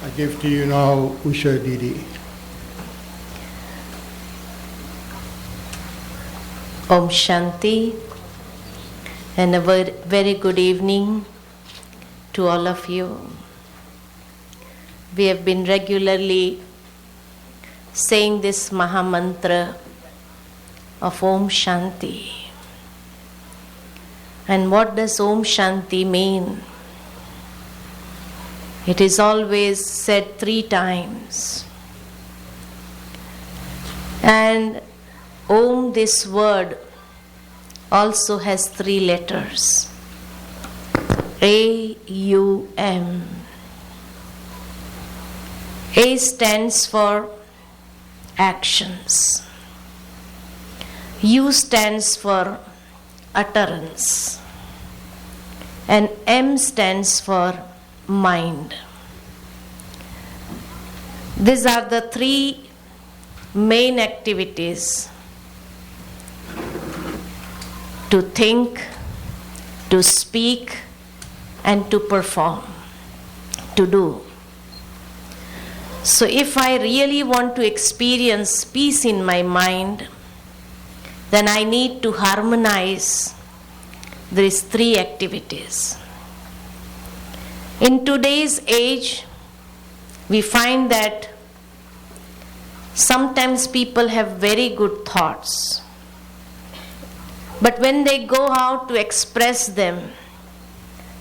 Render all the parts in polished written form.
I give to you now, Usha Didi. Om Shanti, and a very good evening to all of you. We have been regularly saying this Maha Mantra of Om Shanti. And what does Om Shanti mean? It is always said 3 times. And Om, this word, also has 3 letters. A-U-M. A stands for actions. U stands for utterance. And M stands for mind. These are the 3 main activities: to think, to speak, and to perform, to do. So if I really want to experience peace in my mind, then I need to harmonize these 3 activities. In today's age, we find that sometimes people have very good thoughts, but when they go out to express them,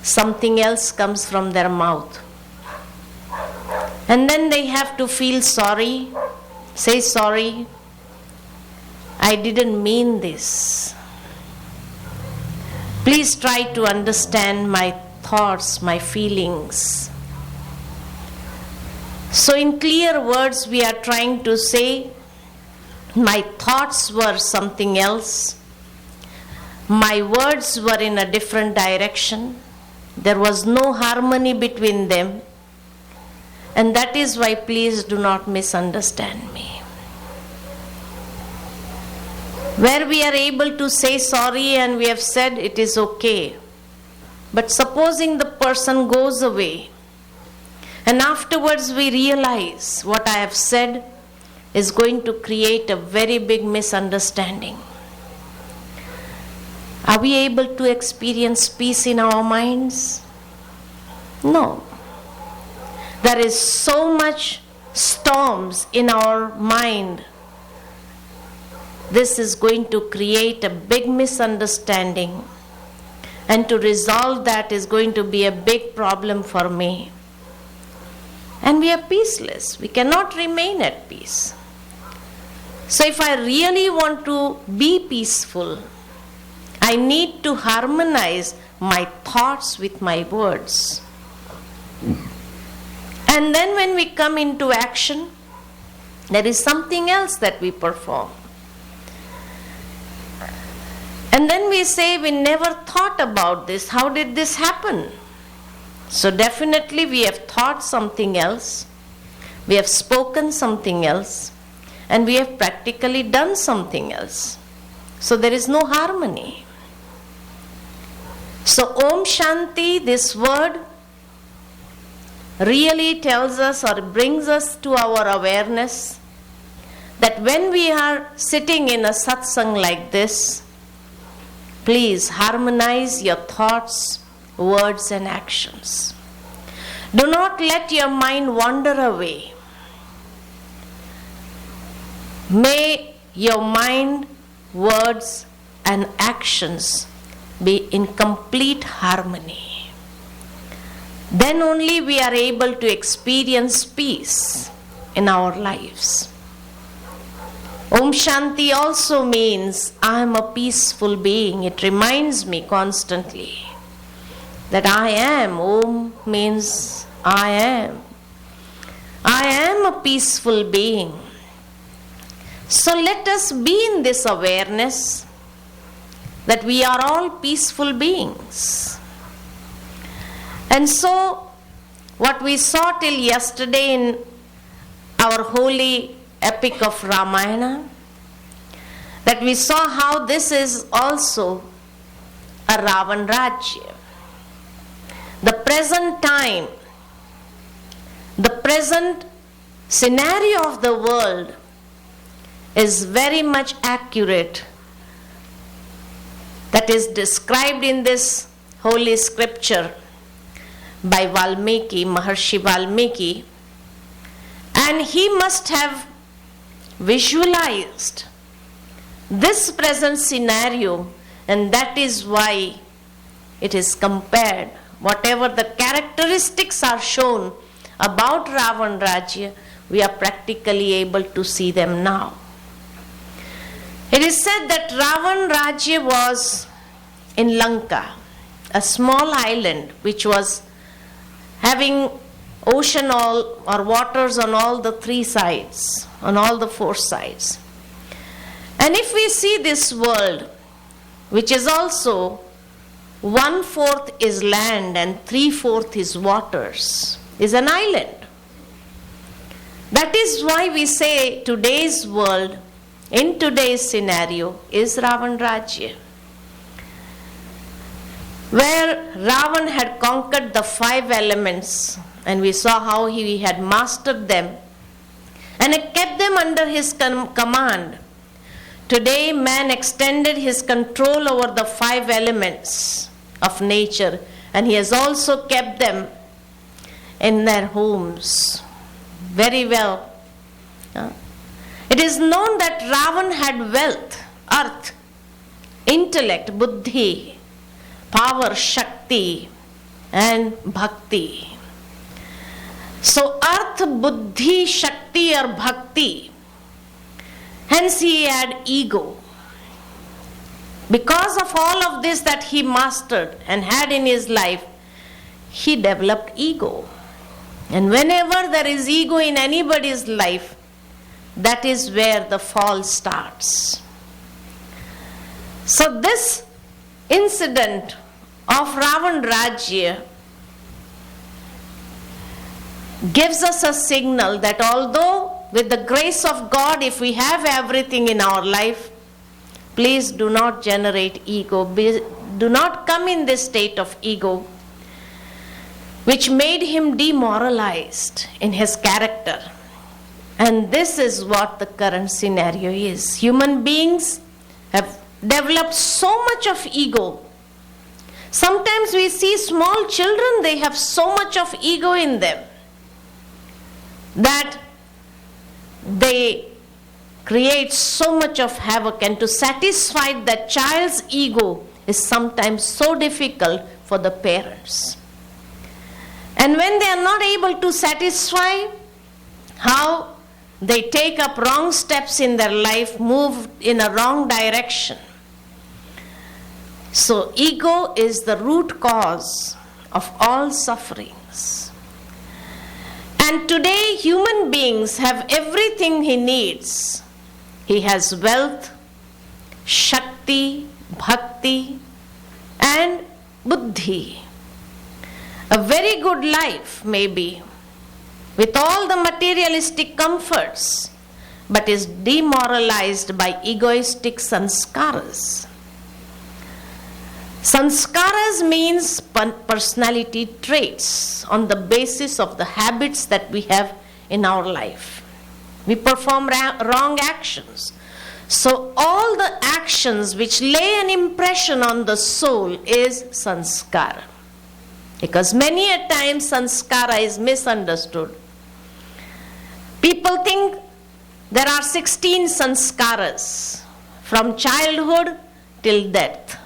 something else comes from their mouth. And then they have to feel sorry, say sorry, I didn't mean this. Please try to understand my thoughts, my feelings. So in clear words, we are trying to say, my thoughts were something else. My words were in a different direction. There was no harmony between them. And that is why please do not misunderstand me. Where we are able to say sorry and we have said it is okay. But supposing the person goes away and afterwards we realize what I have said is going to create a very big misunderstanding. Are we able to experience peace in our minds? No. There is so much storms in our mind. This is going to create a big misunderstanding. And to resolve that is going to be a big problem for me. And we are peaceless. We cannot remain at peace. So if I really want to be peaceful, I need to harmonize my thoughts with my words. And then when we come into action, there is something else that we perform. And then we say, we never thought about this. How did this happen? So definitely we have thought something else. We have spoken something else. And we have practically done something else. So there is no harmony. So Om Shanti, this word, really tells us or brings us to our awareness that when we are sitting in a satsang like this, please harmonize your thoughts, words and actions. Do not let your mind wander away. May your mind, words and actions be in complete harmony. Then only we are able to experience peace in our lives. Om Shanti also means I am a peaceful being. It reminds me constantly that I am. Om means I am. I am a peaceful being. So let us be in this awareness that we are all peaceful beings. And so, what we saw till yesterday in our holy epic of Ramayana, that we saw how this is also a Ravan Rajya. The present time, the present scenario of the world is very much accurate. That is described in this holy scripture by Valmiki, Maharshi Valmiki, and he must have visualized this present scenario, and that is why it is compared. Whatever the characteristics are shown about Ravan Rajya, we are practically able to see them now. It is said that Ravan Rajya was in Lanka, a small island which was having ocean or waters on all the three sides, on all the four sides. And if we see this world, which is also 1/4 is land and 3/4 is waters, is an island. That is why we say today's world, in today's scenario, is Ravan Rajya, where Ravan had conquered the 5 elements, and we saw how he had mastered them and had kept them under his command. Today man extended his control over the 5 elements of nature, and he has also kept them in their homes very well. It is known that Ravan had wealth, earth, intellect, buddhi, power, shakti, and bhakti. So earth, buddhi, shakti or bhakti. Hence he had ego. Because of all of this that he mastered and had in his life, he developed ego. And whenever there is ego in anybody's life, that is where the fall starts. So this incident of Ravan Rajya gives us a signal that although with the grace of God, if we have everything in our life, please do not generate ego. Do not come in this state of ego, which made him demoralized in his character. And this is what the current scenario is. Human beings have developed so much of ego. Sometimes we see small children, they have so much of ego in them that they create so much of havoc, and to satisfy that child's ego is sometimes so difficult for the parents. And when they are not able to satisfy, how they take up wrong steps in their life, move in a wrong direction. So ego is the root cause of all sufferings. And today human beings have everything he needs. He has wealth, shakti, bhakti, and buddhi. A very good life maybe, with all the materialistic comforts, but is demoralized by egoistic sanskaras. Sanskaras means personality traits on the basis of the habits that we have in our life. We perform wrong actions. So all the actions which lay an impression on the soul is sanskara. Because many a time sanskara is misunderstood. People think there are 16 sanskaras from childhood till death.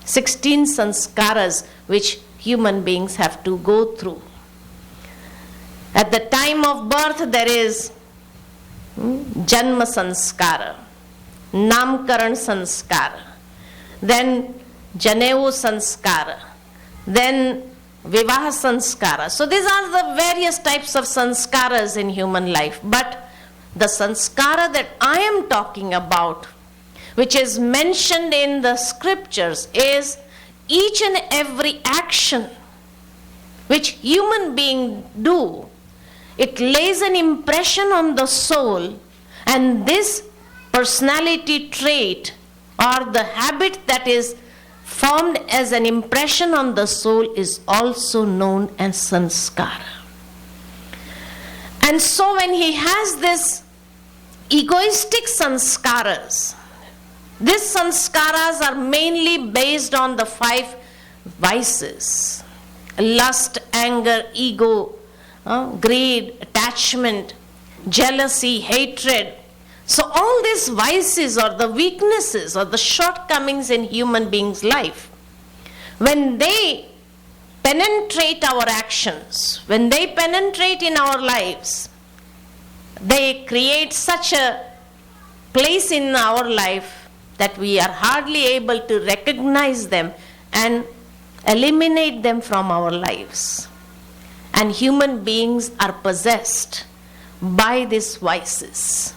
16 sanskaras which human beings have to go through. At the time of birth, there is Janma Sanskara, Namkaran Sanskara, then Janevu Sanskara, then Vivaha Sanskara. So these are the various types of sanskaras in human life. But the sanskara that I am talking about, which is mentioned in the scriptures, is each and every action which human beings do. It lays an impression on the soul, and this personality trait or the habit that is formed as an impression on the soul is also known as sanskara. And so when he has this egoistic sanskaras, these sanskaras are mainly based on the 5 vices: lust, anger, ego, greed, attachment, jealousy, hatred. So all these vices or the weaknesses or the shortcomings in human beings' life, when they penetrate our actions, when they penetrate in our lives, they create such a place in our life that we are hardly able to recognize them and eliminate them from our lives. And human beings are possessed by these vices.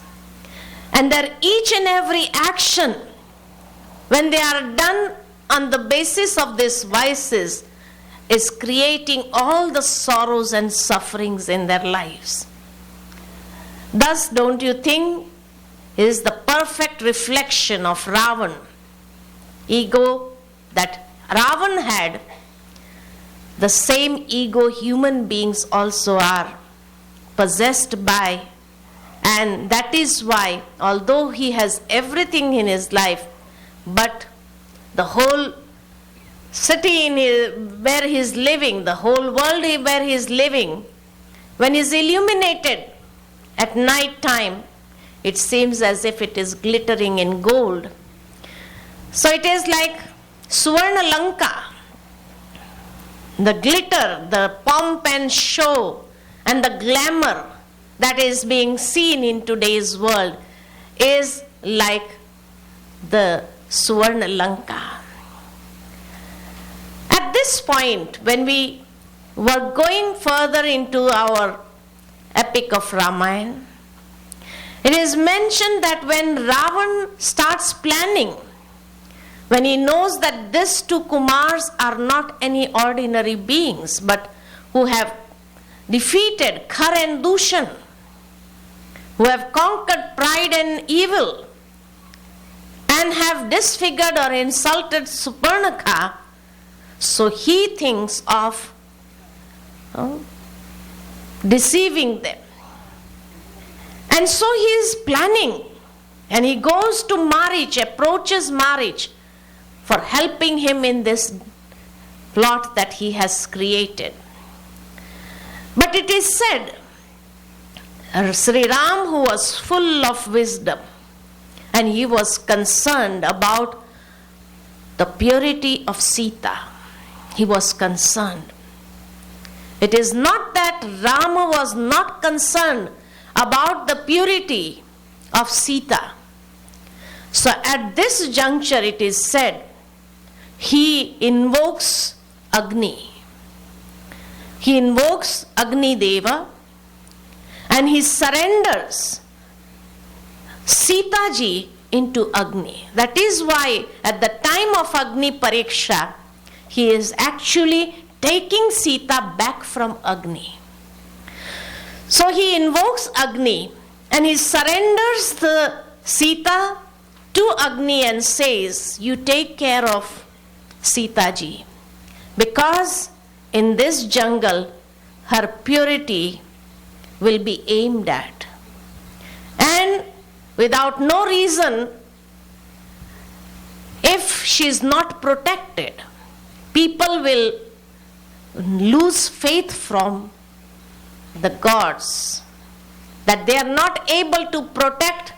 And their each and every action, when they are done on the basis of these vices, is creating all the sorrows and sufferings in their lives. Thus, don't you think, is the perfect reflection of Ravan, ego that Ravan had, the same ego human beings also are possessed by. And that is why, although he has everything in his life, but the whole city where he is living, the whole world where he is living, when he is illuminated at night time, it seems as if it is glittering in gold. So it is like Suvarna Lanka. The glitter, the pomp and show, and the glamour that is being seen in today's world is like the Suvarna Lanka. At this point, when we were going further into our epic of Ramayana, it is mentioned that when Ravan starts planning, when he knows that these 2 Kumars are not any ordinary beings, but who have defeated Khar and Dushan, who have conquered pride and evil, and have disfigured or insulted Suparnaka, so he thinks of deceiving them. And so he is planning, and he goes to Marich, approaches Marich for helping him in this plot that he has created. But it is said, Sri Ram, who was full of wisdom, and he was concerned about the purity of Sita. He was concerned. It is not that Rama was not concerned about the purity of Sita. So at this juncture it is said, he invokes Agni. He invokes Agni Deva, and he surrenders Sita ji into Agni. That is why at the time of Agni Pariksha, he is actually taking Sita back from Agni. So he invokes Agni and he surrenders the Sita to Agni and says, you take care of Sita ji, because in this jungle her purity will be aimed at. And without no reason, if she is not protected, people will lose faith from the gods, that they are not able to protect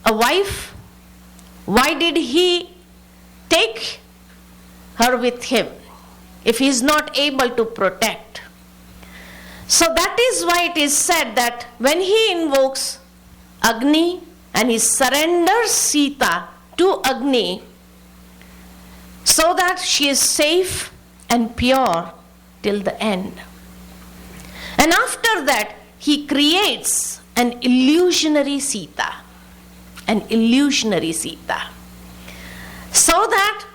a wife. Why did he take her with him if he is not able to protect. So that is why it is said that when he invokes Agni and he surrenders Sita to Agni so that she is safe and pure till the end. And after that, he creates an illusionary Sita. An illusionary Sita. So that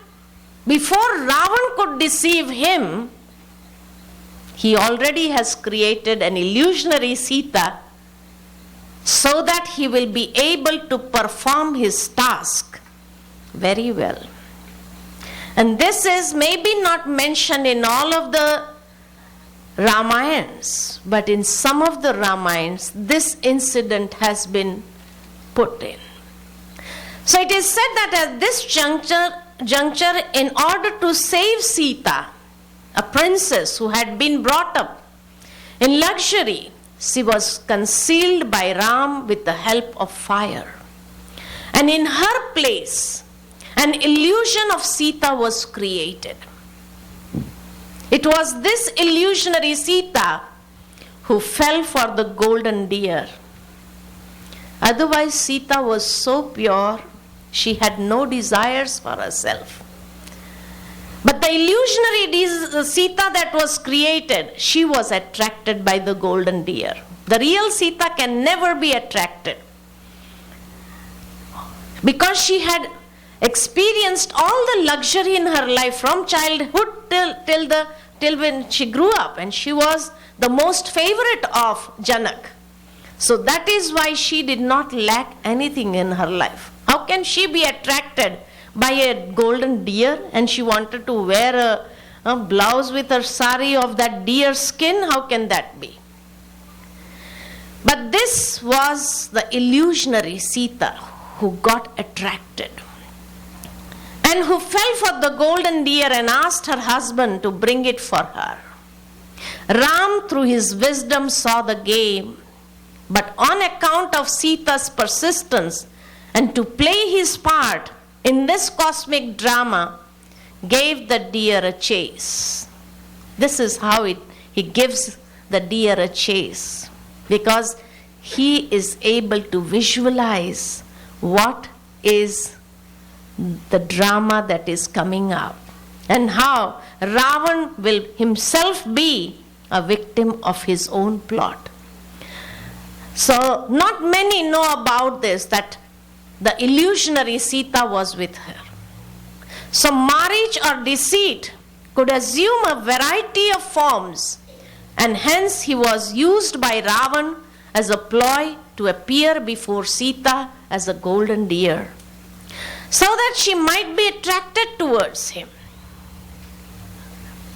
before Ravan could deceive him, he already has created an illusionary Sita so that he will be able to perform his task very well. And this is maybe not mentioned in all of the Ramayans, but in some of the Ramayans, this incident has been put in. So it is said that at this juncture, in order to save Sita, a princess who had been brought up in luxury, she was concealed by Ram with the help of fire. And in her place, an illusion of Sita was created. It was this illusionary Sita who fell for the golden deer. Otherwise, Sita was so pure, she had no desires for herself. But the illusionary Sita that was created, she was attracted by the golden deer. The real Sita can never be attracted, because she had experienced all the luxury in her life from childhood till when she grew up, and she was the most favorite of Janak. So that is why she did not lack anything in her life. How can she be attracted by a golden deer, and she wanted to wear a blouse with her sari of that deer skin? How can that be? But this was the illusionary Sita who got attracted and who fell for the golden deer and asked her husband to bring it for her. Ram, through his wisdom, saw the game, but on account of Sita's persistence and to play his part in this cosmic drama, gave the deer a chase. This is how he gives the deer a chase, because he is able to visualize what is the drama that is coming up, and how Ravan will himself be a victim of his own plot. So not many know about this, that the illusionary Sita was with her. So marriage or deceit could assume a variety of forms, and hence he was used by Ravan as a ploy to appear before Sita as a golden deer, so that she might be attracted towards him.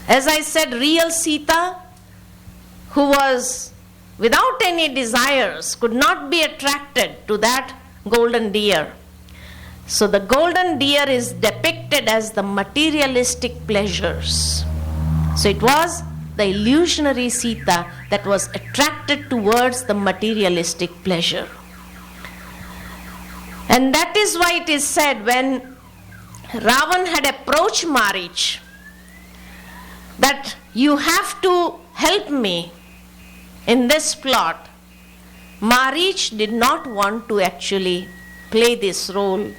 As I said, real Sita, who was without any desires, could not be attracted to that golden deer. So the golden deer is depicted as the materialistic pleasures. So it was the illusionary Sita that was attracted towards the materialistic pleasure. And that is why it is said, when Ravan had approached Marich, that you have to help me in this plot. Marich did not want to actually play this role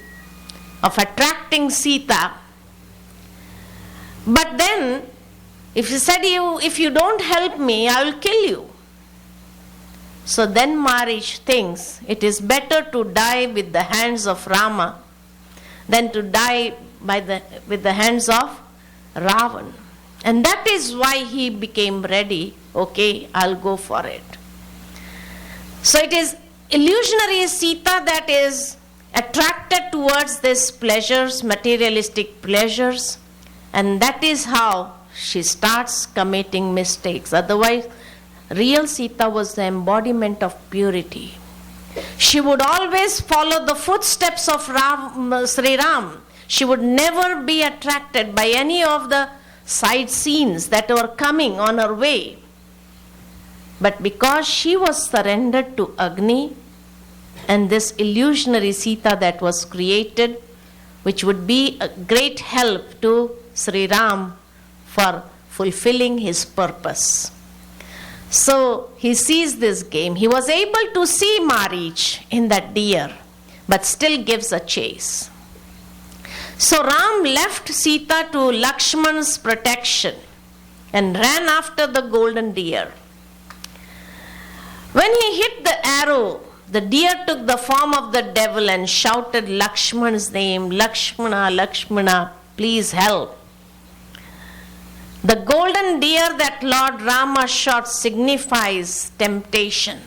of attracting Sita. But then, if he said, if you don't help me, I will kill you. So then Marich thinks it is better to die with the hands of Rama than to die with the hands of Ravan. And that is why he became ready. Okay, I'll go for it. So it is illusionary Sita that is attracted towards these pleasures, materialistic pleasures, and that is how she starts committing mistakes. Otherwise, real Sita was the embodiment of purity. She would always follow the footsteps of Sri Ram. She would never be attracted by any of the side scenes that were coming on her way. But because she was surrendered to Agni and this illusionary Sita that was created, which would be a great help to Sri Ram for fulfilling his purpose. So he sees this game. He was able to see Marich in that deer, but still gives a chase. So Ram left Sita to Lakshman's protection and ran after the golden deer. When he hit the arrow, the deer took the form of the devil and shouted Lakshman's name, Lakshmana, Lakshmana, please help. The golden deer that Lord Rama shot signifies temptation.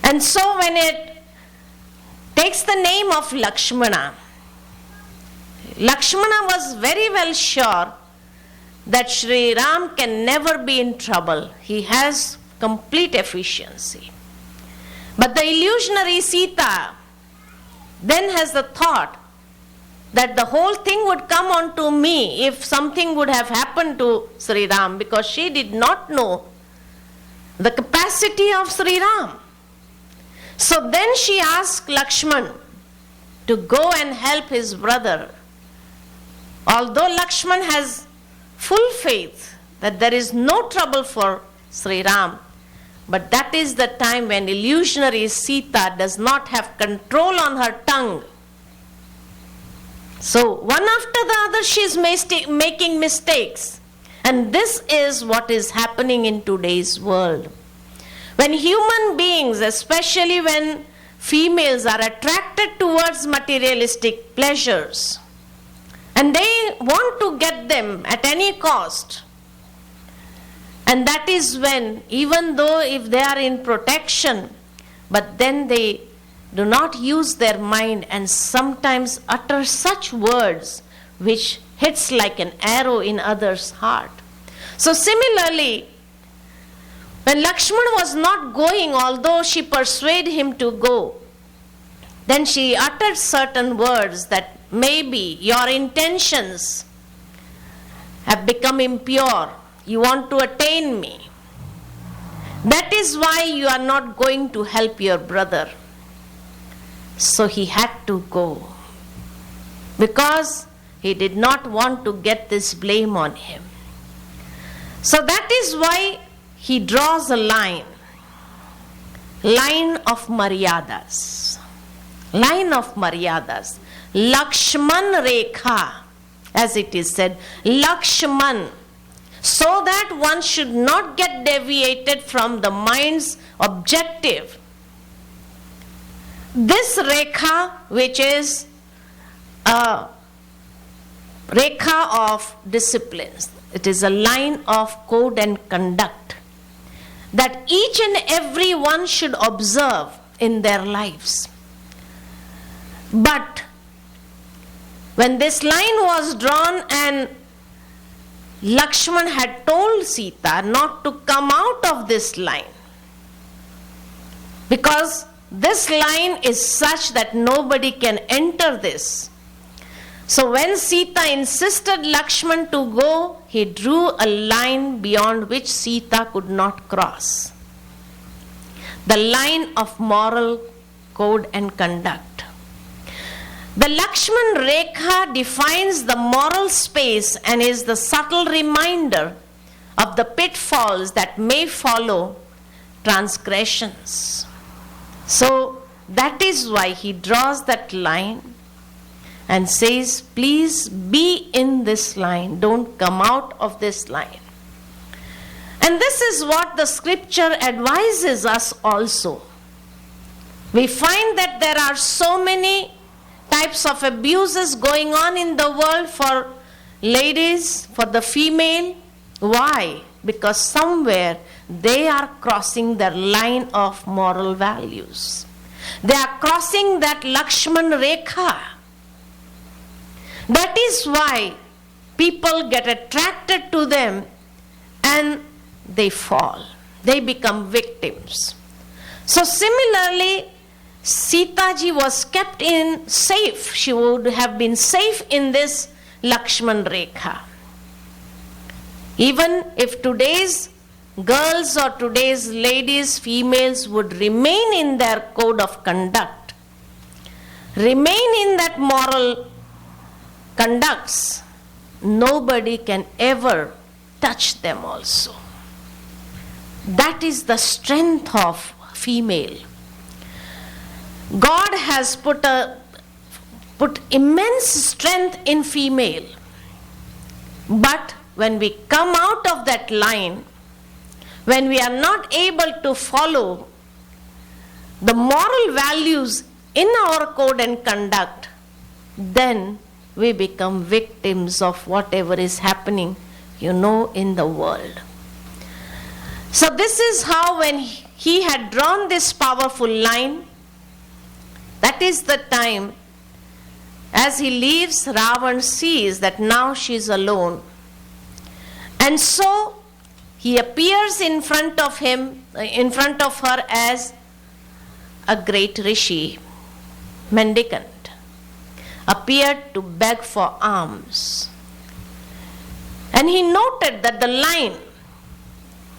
And so when it takes the name of Lakshmana, Lakshmana was very well sure that Sri Ram can never be in trouble. He has complete efficiency. But the illusionary Sita then has the thought that the whole thing would come on to me if something would have happened to Sri Ram, because she did not know the capacity of Sri Ram. So then she asked Lakshman to go and help his brother. Although Lakshman has full faith that there is no trouble for Sri Ram, but that is the time when illusionary Sita does not have control on her tongue. So one after the other she is making mistakes. And this is what is happening in today's world. When human beings, especially when females are attracted towards materialistic pleasures, and they want to get them at any cost, and that is when, even though if they are in protection, but then they do not use their mind and sometimes utter such words which hits like an arrow in others' heart. So similarly, when Lakshman was not going, although she persuaded him to go, then she uttered certain words that maybe your intentions have become impure. You want to attain me. That is why you are not going to help your brother. So he had to go, because he did not want to get this blame on him. So that is why he draws a line of Maryadas. Line of Maryadas. Lakshman Rekha, as it is said, Lakshman, so that one should not get deviated from the mind's objective. This Rekha, which is a Rekha of disciplines, it is a line of code and conduct that each and every one should observe in their lives. But when this line was drawn and Lakshman had told Sita not to come out of this line, because this line is such that nobody can enter this. So when Sita insisted Lakshman to go, he drew a line beyond which Sita could not cross. The line of moral code and conduct. The Lakshman Rekha defines the moral space and is the subtle reminder of the pitfalls that may follow transgressions. So that is why he draws that line and says, please be in this line, don't come out of this line. And this is what the scripture advises us also. We find that there are so many types of abuses going on in the world for ladies, for the female. Why? Because somewhere they are crossing their line of moral values. They are crossing that Lakshman Rekha. That is why people get attracted to them and they fall. They become victims. So similarly, Sita ji was kept in safe. She would have been safe in this Lakshman Rekha. Even if today's girls or today's ladies, females would remain in their code of conduct, remain in that moral conducts, nobody can ever touch them also. That is the strength of female. God has put immense strength in female. But when we come out of that line, when we are not able to follow the moral values in our code and conduct, then we become victims of whatever is happening, in the world. So this is how, when he had drawn this powerful line, that is the time, as he leaves, Ravan sees that now she is alone. And so he appears in front of her as a great rishi, mendicant, appeared to beg for alms. And he noted that the line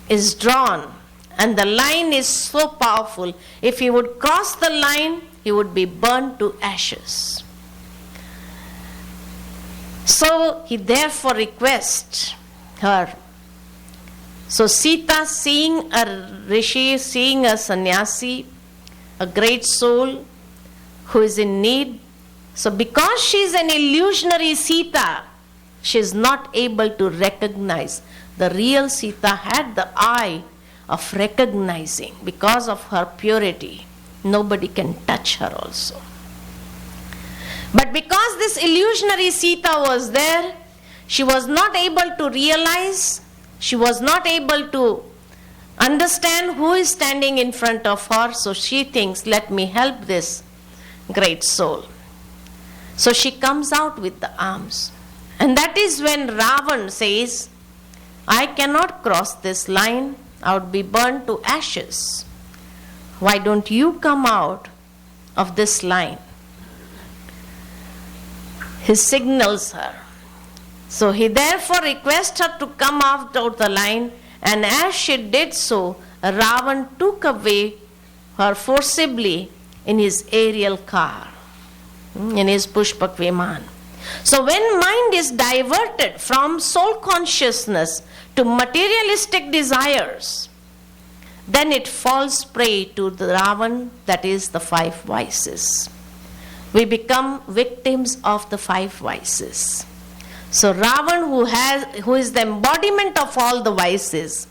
is drawn, and the line is so powerful. If he would cross the line, he would be burned to ashes. So he therefore requests her. So Sita, seeing a rishi, seeing a sannyasi, a great soul who is in need, so because she is an illusionary Sita, she is not able to recognize. The real Sita had the eye of recognizing. Because of her purity, nobody can touch her also. But because this illusionary Sita was there, she was not able to realize, she was not able to understand who is standing in front of her. So she thinks, let me help this great soul. So she comes out with the arms. And that is when Ravan says, I cannot cross this line. I would be burned to ashes. Why don't you come out of this line? He signals her. So he therefore requests her to come out of the line, and as she did so, Ravan took away her forcibly in his aerial car, in his Pushpak Viman. So when mind is diverted from soul consciousness to materialistic desires, then it falls prey to the Ravan, that is the five vices. We become victims of the five vices. So Ravan, who is the embodiment of all the vices,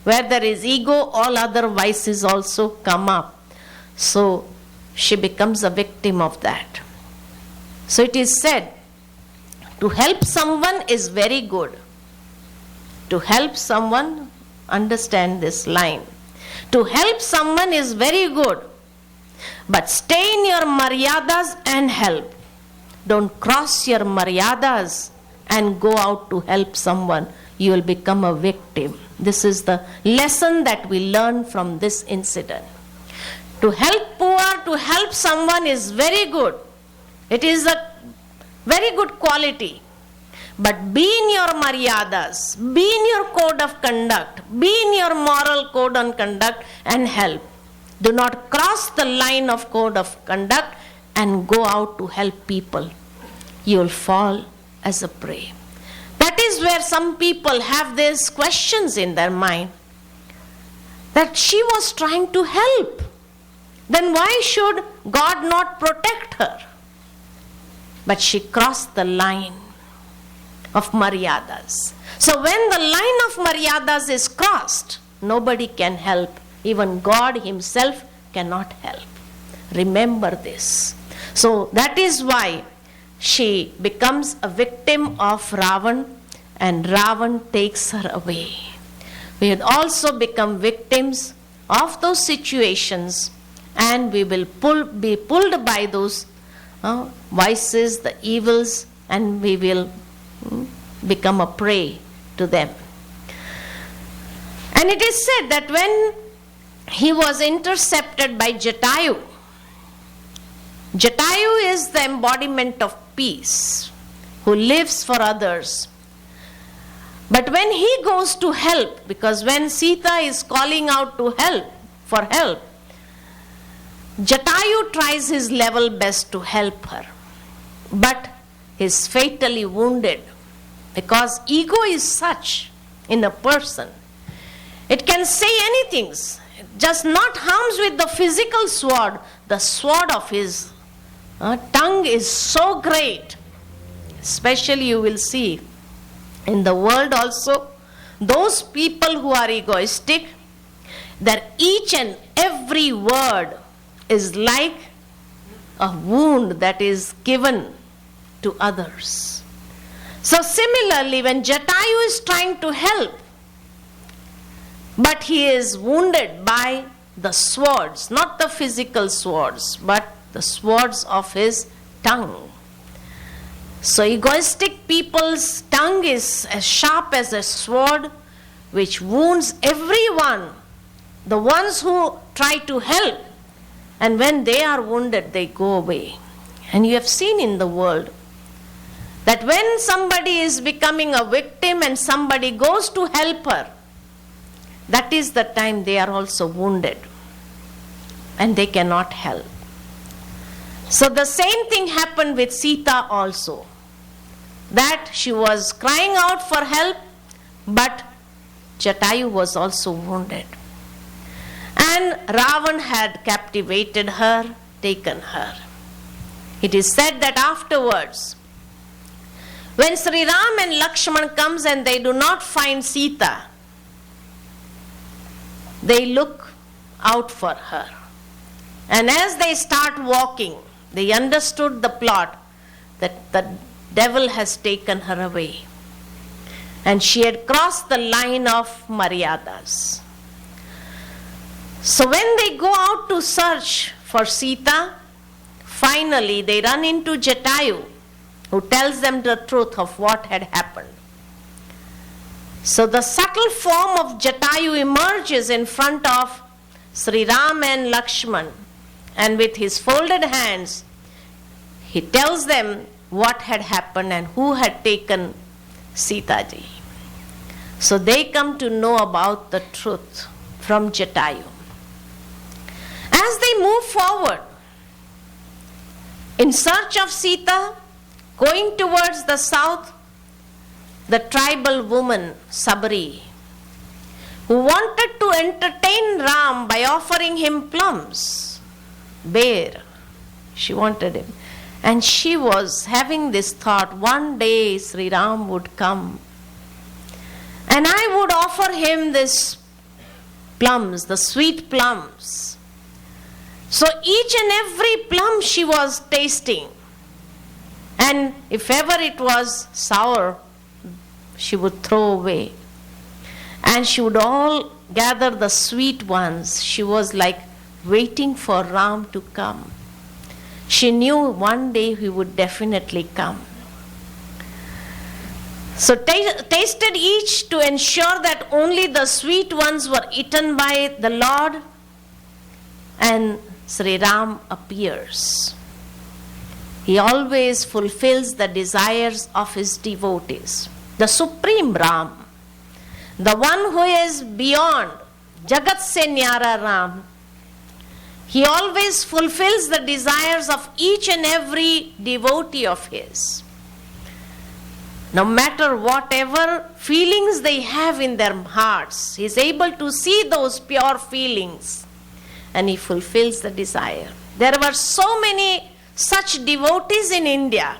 where there is ego, all other vices also come up. So she becomes a victim of that. So it is said, to help someone is very good. To help someone, understand this line. To help someone is very good. But stay in your maryadas and help. Don't cross your maryadas and go out to help someone. You will become a victim. This is the lesson that we learn from this incident. To help poor, to help someone is very good. It is a very good quality. But be in your maryadas, be in your code of conduct, be in your moral code and conduct and help. Do not cross the line of code of conduct and go out to help people. You will fall as a prey. That is where some people have these questions in their mind. That she was trying to help. Then why should God not protect her? But she crossed the line of maryadas. So when the line of maryadas is crossed, nobody can help. Even God himself cannot help. Remember this. So that is why she becomes a victim of Ravan, and Ravan takes her away. We had also become victims of those situations, and we will be pulled by those vices, the evils, and we will become a prey to them. And it is said that when he was intercepted by Jatayu, Jatayu is the embodiment of peace, who lives for others. But when he goes to help, because when Sita is calling out to for help, Jatayu tries his level best to help her, but he is fatally wounded Because ego is such in a person. It can say anything, just not harms with the physical sword. The sword of his tongue is so great. Especially you will see in the world also, those people who are egoistic, that each and every word is like a wound that is given to others. So similarly, when Jatayu is trying to help, but he is wounded by the swords, not the physical swords, but the swords of his tongue. So egoistic people's tongue is as sharp as a sword, which wounds everyone, the ones who try to help, and when they are wounded, they go away. And you have seen in the world that when somebody is becoming a victim and somebody goes to help her, that is the time they are also wounded and they cannot help. So the same thing happened with Sita also, that she was crying out for help, but Jatayu was also wounded. And Ravan had captivated her, taken her. It is said that afterwards, when Sri Ram and Lakshman comes and they do not find Sita, they look out for her. And as they start walking, they understood the plot that the devil has taken her away. And she had crossed the line of Maryadas. So when they go out to search for Sita, finally they run into Jatayu, who tells them the truth of what had happened. So the subtle form of Jatayu emerges in front of Sri Ram and Lakshman, and with his folded hands, he tells them what had happened and who had taken Sita ji. So they come to know about the truth from Jatayu. As they move forward in search of Sita, going towards the south, the tribal woman Sabri, who wanted to entertain Ram by offering him plums, bear, she wanted him. And she was having this thought, one day Sri Ram would come and I would offer him this plums, the sweet plums. So each and every plum she was tasting, and if ever it was sour, she would throw away. And she would all gather the sweet ones. She was like waiting for Ram to come. She knew one day he would definitely come. So tasted each to ensure that only the sweet ones were eaten by the Lord, and Sri Ram appears. He always fulfills the desires of his devotees. The Supreme Ram, the one who is beyond, Jagat se Nyara Ram, he always fulfills the desires of each and every devotee of his. No matter whatever feelings they have in their hearts, he is able to see those pure feelings and he fulfills the desire. There were so many such devotees in India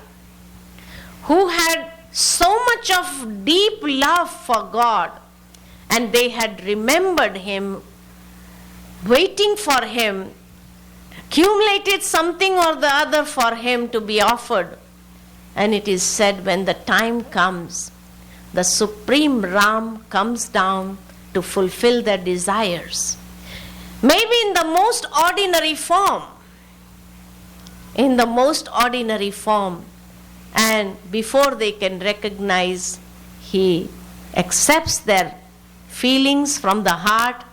who had so much of deep love for God, and they had remembered him, waiting for him, accumulated something or the other for him to be offered. And it is said when the time comes, the Supreme Ram comes down to fulfill their desires. Maybe in the most ordinary form. In the most ordinary form. And before they can recognize, he accepts their feelings from the heart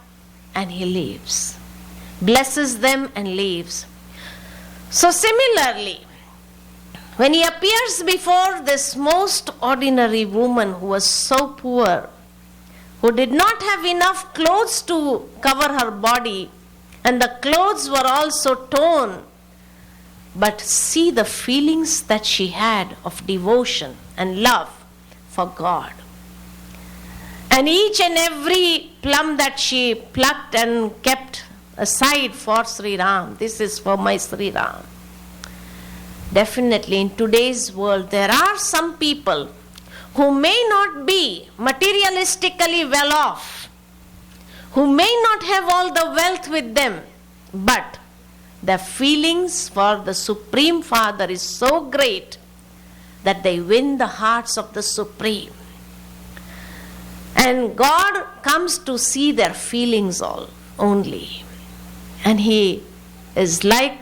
and he leaves. Blesses them and leaves. So similarly, when he appears before this most ordinary woman who was so poor, who did not have enough clothes to cover her body, and the clothes were also torn, but see the feelings that she had of devotion and love for God. And each and every plum that she plucked and kept aside for Sri Ram, this is for my Sri Ram. Definitely in today's world there are some people who may not be materialistically well off, who may not have all the wealth with them, but their feelings for the Supreme Father is so great that they win the hearts of the Supreme. And God comes to see their feelings only. And He is like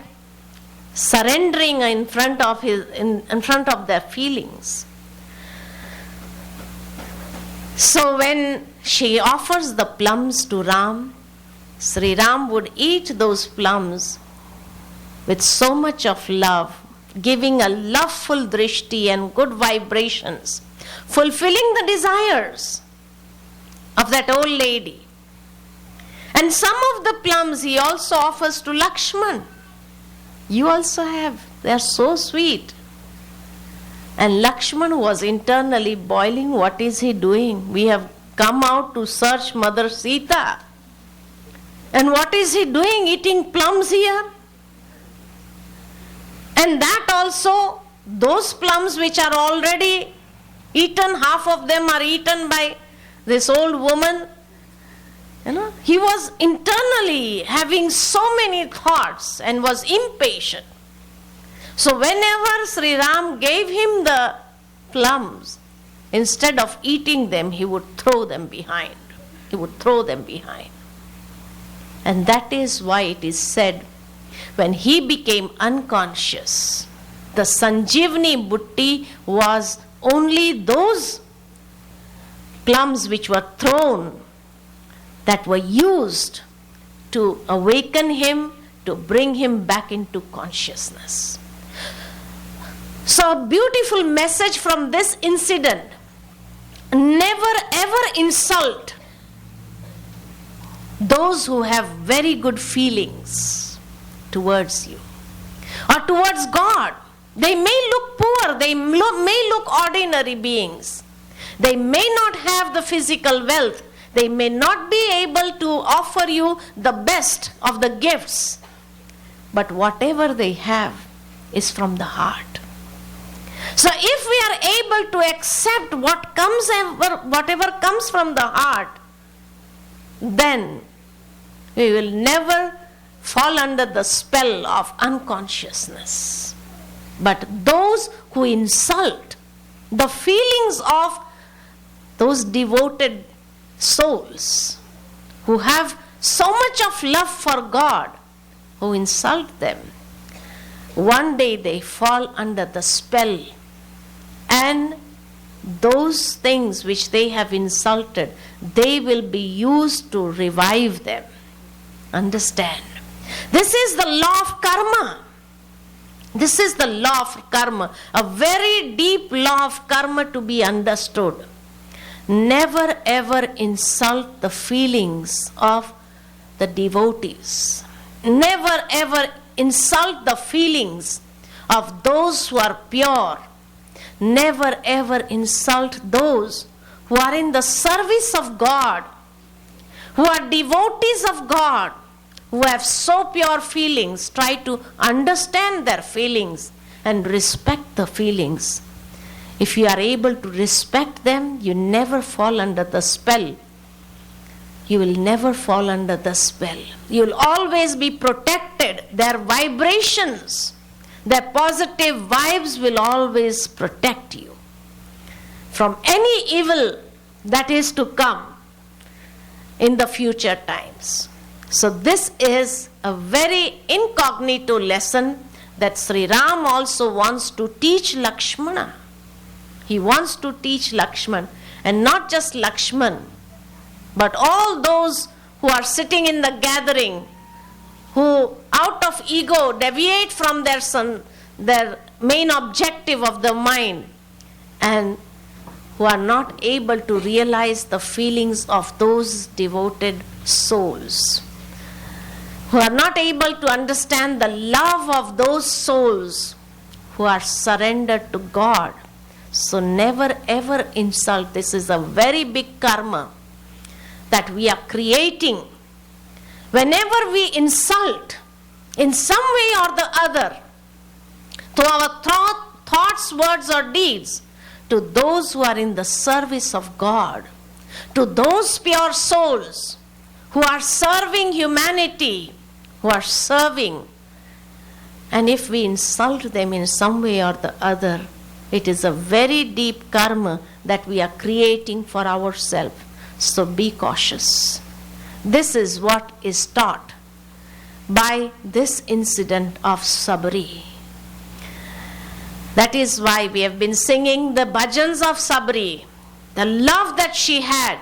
surrendering in front of their feelings. So when she offers the plums to Ram, Sri Ram would eat those plums with so much of love, giving a loveful drishti and good vibrations, fulfilling the desires of that old lady. And some of the plums he also offers to Lakshman. You also have. They are so sweet. And Lakshman was internally boiling. What is he doing? We have come out to search Mother Sita. And what is he doing? Eating plums here? And that also, those plums which are already eaten, half of them are eaten by this old woman. He was internally having so many thoughts and was impatient. So whenever Sri Ram gave him the plums, instead of eating them, he would throw them behind. And that is why it is said, when he became unconscious, the Sanjeevani Butti was only those plums which were thrown, that were used to awaken him, to bring him back into consciousness. So a beautiful message from this incident: never ever insult those who have very good feelings towards you or towards God. They may look poor, they may look ordinary beings. They may not have the physical wealth. They may not be able to offer you the best of the gifts. But whatever they have is from the heart. So if we are able to accept whatever comes from the heart, then we will never fall under the spell of unconsciousness. But those who insult the feelings of those devoted souls, who have so much of love for God, who insult them, one day they fall under the spell, and those things which they have insulted, they will be used to revive them. Understand? This is the law of karma. This is the law of karma, a very deep law of karma to be understood. Never ever insult the feelings of the devotees. Never ever insult the feelings of those who are pure. Never ever insult those who are in the service of God, who are devotees of God, who have so pure feelings. Try to understand their feelings and respect the feelings. If you are able to respect them, you never fall under the spell. You will never fall under the spell. You will always be protected. Their vibrations, their positive vibes will always protect you from any evil that is to come in the future times. So this is a very incognito lesson that Sri Ram also wants to teach Lakshmana. He wants to teach Lakshman, and not just Lakshman, but all those who are sitting in the gathering, who out of ego deviate from their main objective of the mind, and who are not able to realize the feelings of those devoted souls, who are not able to understand the love of those souls who are surrendered to God. So never ever insult. This is a very big karma that we are creating. Whenever we insult in some way or the other, to our thoughts, words or deeds, to those who are in the service of God, to those pure souls who are serving humanity, who are serving, and if we insult them in some way or the other, it is a very deep karma that we are creating for ourselves. So be cautious. This is what is taught by this incident of Sabri. That is why we have been singing the bhajans of Sabri, the love that she had.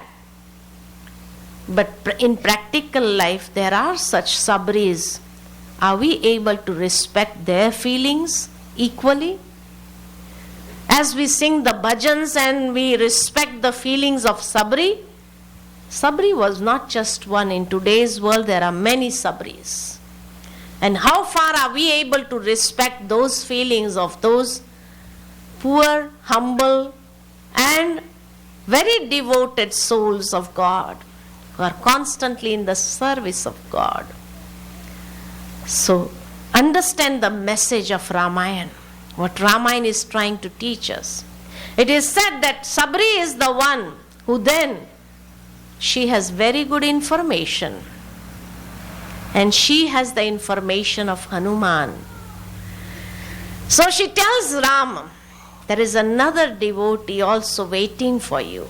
But in practical life, there are such Sabris. Are we able to respect their feelings equally? As we sing the bhajans and we respect the feelings of Sabri, Sabri was not just one. In today's world, there are many Sabris. And how far are we able to respect those feelings of those poor, humble, and very devoted souls of God who are constantly in the service of God? So, understand the message of Ramayana, what Ramayana is trying to teach us. It is said that Sabri is the one who then, she has very good information. And she has the information of Hanuman. So she tells Ram, there is another devotee also waiting for you,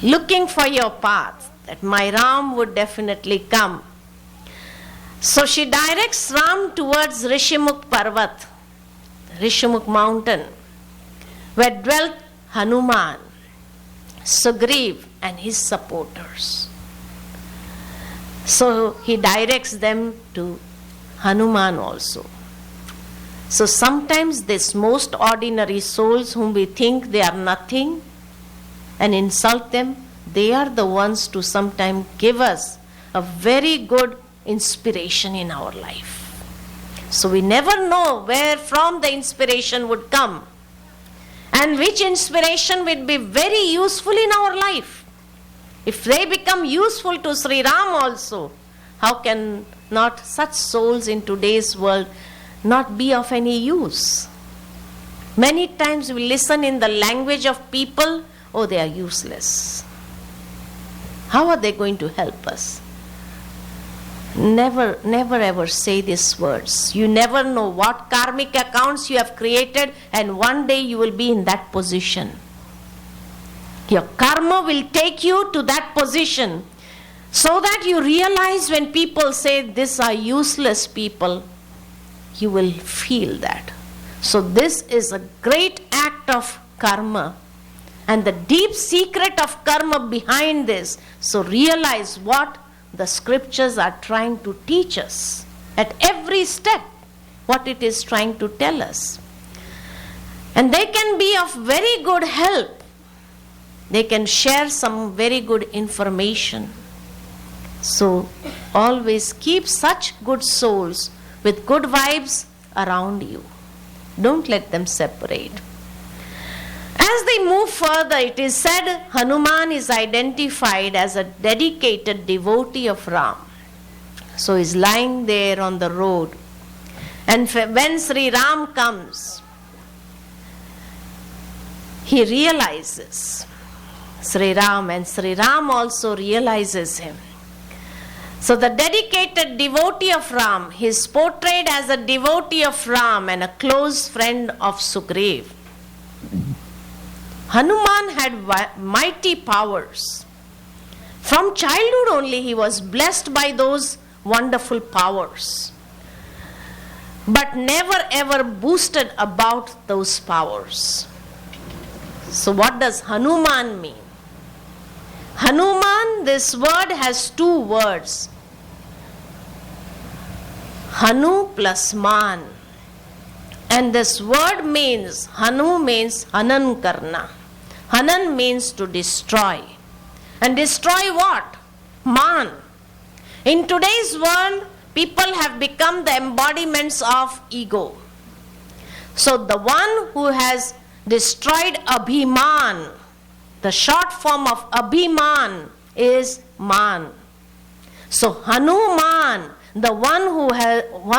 looking for your path, that my Ram would definitely come. So she directs Ram towards Rishimukh Parvat, Rishimukh mountain, where dwelt Hanuman, Sugriv and his supporters. So he directs them to Hanuman also. So sometimes these most ordinary souls whom we think they are nothing and insult them, they are the ones to sometimes give us a very good inspiration in our life. So we never know where from the inspiration would come and which inspiration will be very useful in our life. If they become useful to Sri Ram also, how can not such souls in today's world not be of any use? Many times we listen in the language of people, oh, they are useless. How are they going to help us? Never ever say these words. You never know what karmic accounts you have created, and one day you will be in that position. Your karma will take you to that position, so that you realize when people say these are useless people, you will feel that. So this is a great act of karma, and the deep secret of karma behind this. So realize what the scriptures are trying to teach us at every step, what it is trying to tell us. And they can be of very good help. They can share some very good information. So always keep such good souls with good vibes around you. Don't let them separate. As they move further, it is said Hanuman is identified as a dedicated devotee of Ram. So he's lying there on the road. And when Sri Ram comes, he realizes Sri Ram, and Sri Ram also realizes him. So the dedicated devotee of Ram, he is portrayed as a devotee of Ram and a close friend of Sugriv. Hanuman had mighty powers. From childhood only he was blessed by those wonderful powers, but never ever boasted about those powers. So what does Hanuman mean? Hanuman, this word has two words. Hanu plus man. And this word means, Hanu means Hanan Karna. Hanan means to destroy. And destroy what? Man. In today's world, people have become the embodiments of ego. So the one who has destroyed Abhiman. The short form of Abhiman is Man. So Hanuman, the one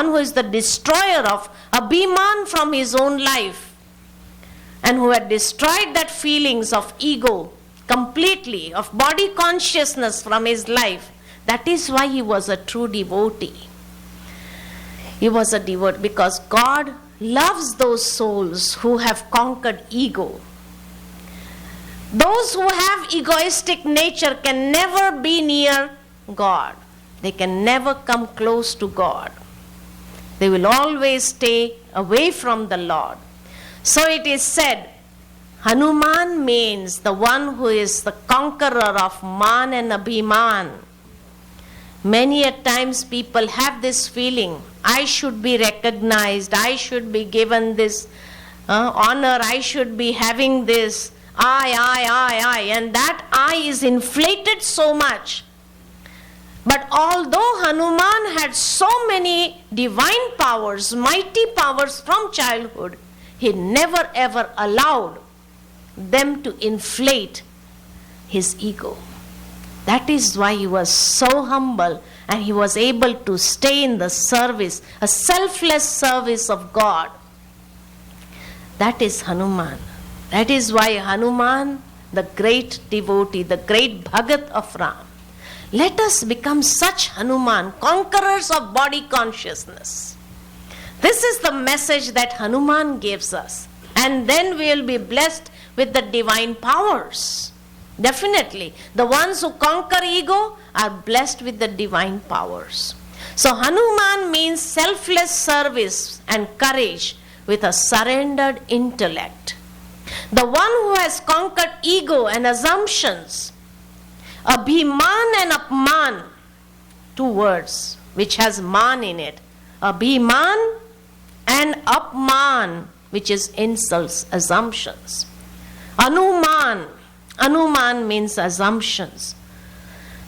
who is the destroyer of Abhiman from his own life, and who had destroyed that feelings of ego completely, of body consciousness from his life. That is why he was a true devotee. He was a devotee because God loves those souls who have conquered ego. Those who have egoistic nature can never be near God. They can never come close to God. They will always stay away from the Lord. So it is said, Hanuman means the one who is the conqueror of Man and Abhiman. Many a times people have this feeling, I should be recognized, I should be given this honor, I should be having this, I, and that I is inflated so much. But although Hanuman had so many divine powers, mighty powers from childhood, he never ever allowed them to inflate his ego. That is why he was so humble and he was able to stay in the service, a selfless service of God. That is Hanuman. That is why Hanuman, the great devotee, the great Bhagat of Ram. Let us become such Hanuman, conquerors of body consciousness. This is the message that Hanuman gives us. And then we will be blessed with the divine powers. Definitely. The ones who conquer ego are blessed with the divine powers. So Hanuman means selfless service and courage with a surrendered intellect. The one who has conquered ego and assumptions, Abhiman and Apman, two words which has man in it. Abhiman and Apman, which is insults, assumptions. Anuman means assumptions.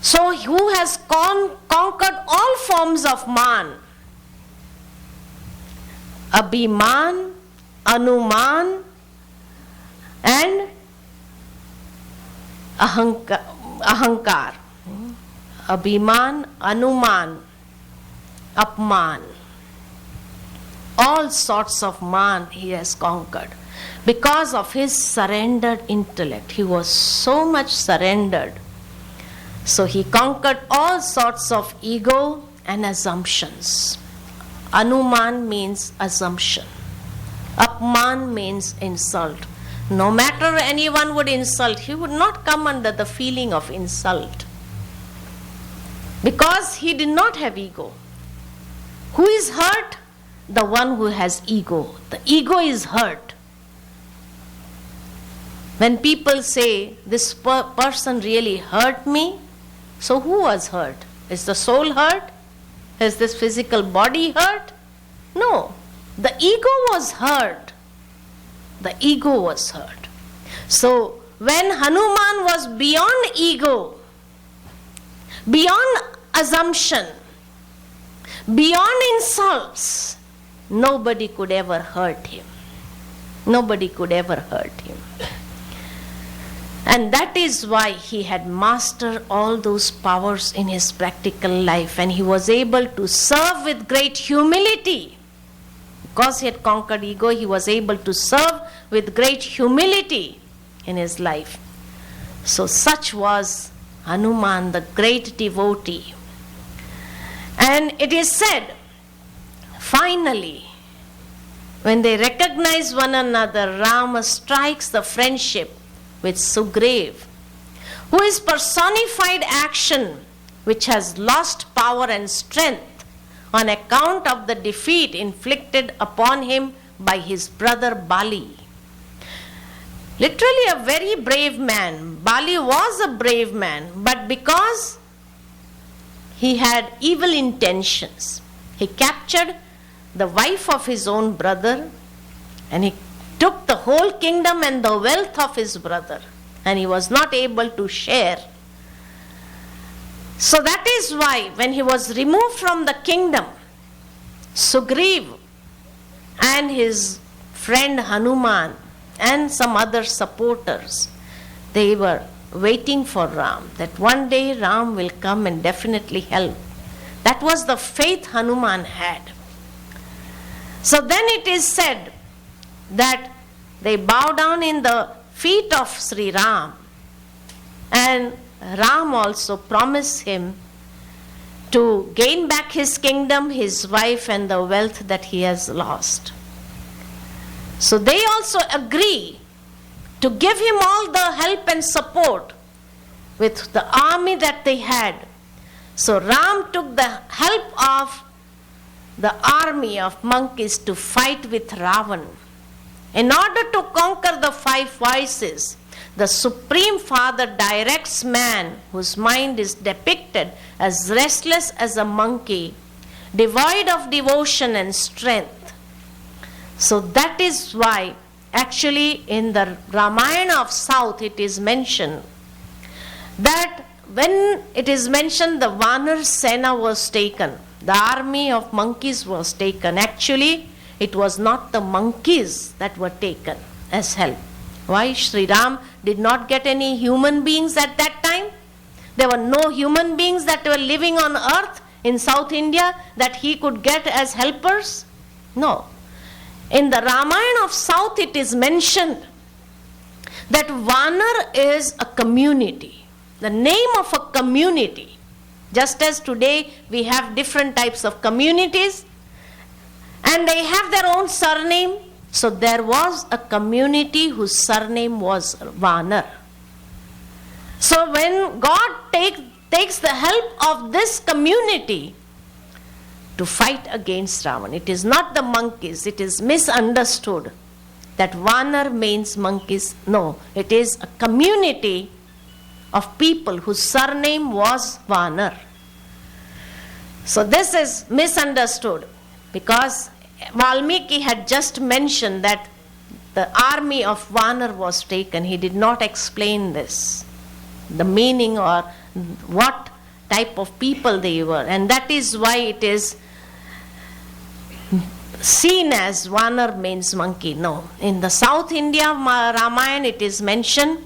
So who has conquered all forms of man? Abhiman, Anuman, and Ahankar. Abhiman, Anuman, Apman. All sorts of man he has conquered. Because of his surrendered intellect. He was so much surrendered. So he conquered all sorts of ego and assumptions. Anuman means assumption. Apman means insult. No matter anyone would insult, he would not come under the feeling of insult. Because he did not have ego. Who is hurt? The one who has ego. The ego is hurt. When people say, this person really hurt me, so who was hurt? Is the soul hurt? Is this physical body hurt? No. The ego was hurt. The ego was hurt. So, when Hanuman was beyond ego, beyond assumption, beyond insults, nobody could ever hurt him. Nobody could ever hurt him. And that is why he had mastered all those powers in his practical life, and he was able to serve with great humility. Because he had conquered ego, he was able to serve with great humility in his life. So such was Hanuman, the great devotee. And it is said, finally, when they recognize one another, Rama strikes the friendship with Sugriv, who is personified action which has lost power and strength on account of the defeat inflicted upon him by his brother Bali. Literally a very brave man. Bali was a brave man, but because he had evil intentions, he captured the wife of his own brother and he took the whole kingdom and the wealth of his brother, and he was not able to share. So that is why when he was removed from the kingdom, Sugriv and his friend Hanuman and some other supporters, they were waiting for Ram, that one day Ram will come and definitely help. That was the faith Hanuman had. So then it is said that they bow down in the feet of Sri Ram, and Ram also promised him to gain back his kingdom, his wife, and the wealth that he has lost. So they also agree to give him all the help and support with the army that they had. So Ram took the help of the army of monkeys to fight with Ravan. In order to conquer the 5 vices, the Supreme Father directs man whose mind is depicted as restless as a monkey, devoid of devotion and strength. So that is why actually in the Ramayana of South it is mentioned that when it is mentioned the Vanar Sena was taken, the army of monkeys was taken. Actually, it was not the monkeys that were taken as help. Why? Sri Ram did not get any human beings at that time. There were no human beings that were living on earth in South India that he could get as helpers. No. In the Ramayana of South it is mentioned that Vanar is a community, the name of a community. Just as today we have different types of communities and they have their own surname. So there was a community whose surname was Vanar. So when God takes the help of this community to fight against Ravan, it is not the monkeys, it is misunderstood that Vanar means monkeys. No, it is a community of people whose surname was Vanar. So this is misunderstood because Valmiki had just mentioned that the army of Vanar was taken. He did not explain this, the meaning or what type of people they were. And that is why it is seen as Vanar means monkey. No. In the South India Ramayana it is mentioned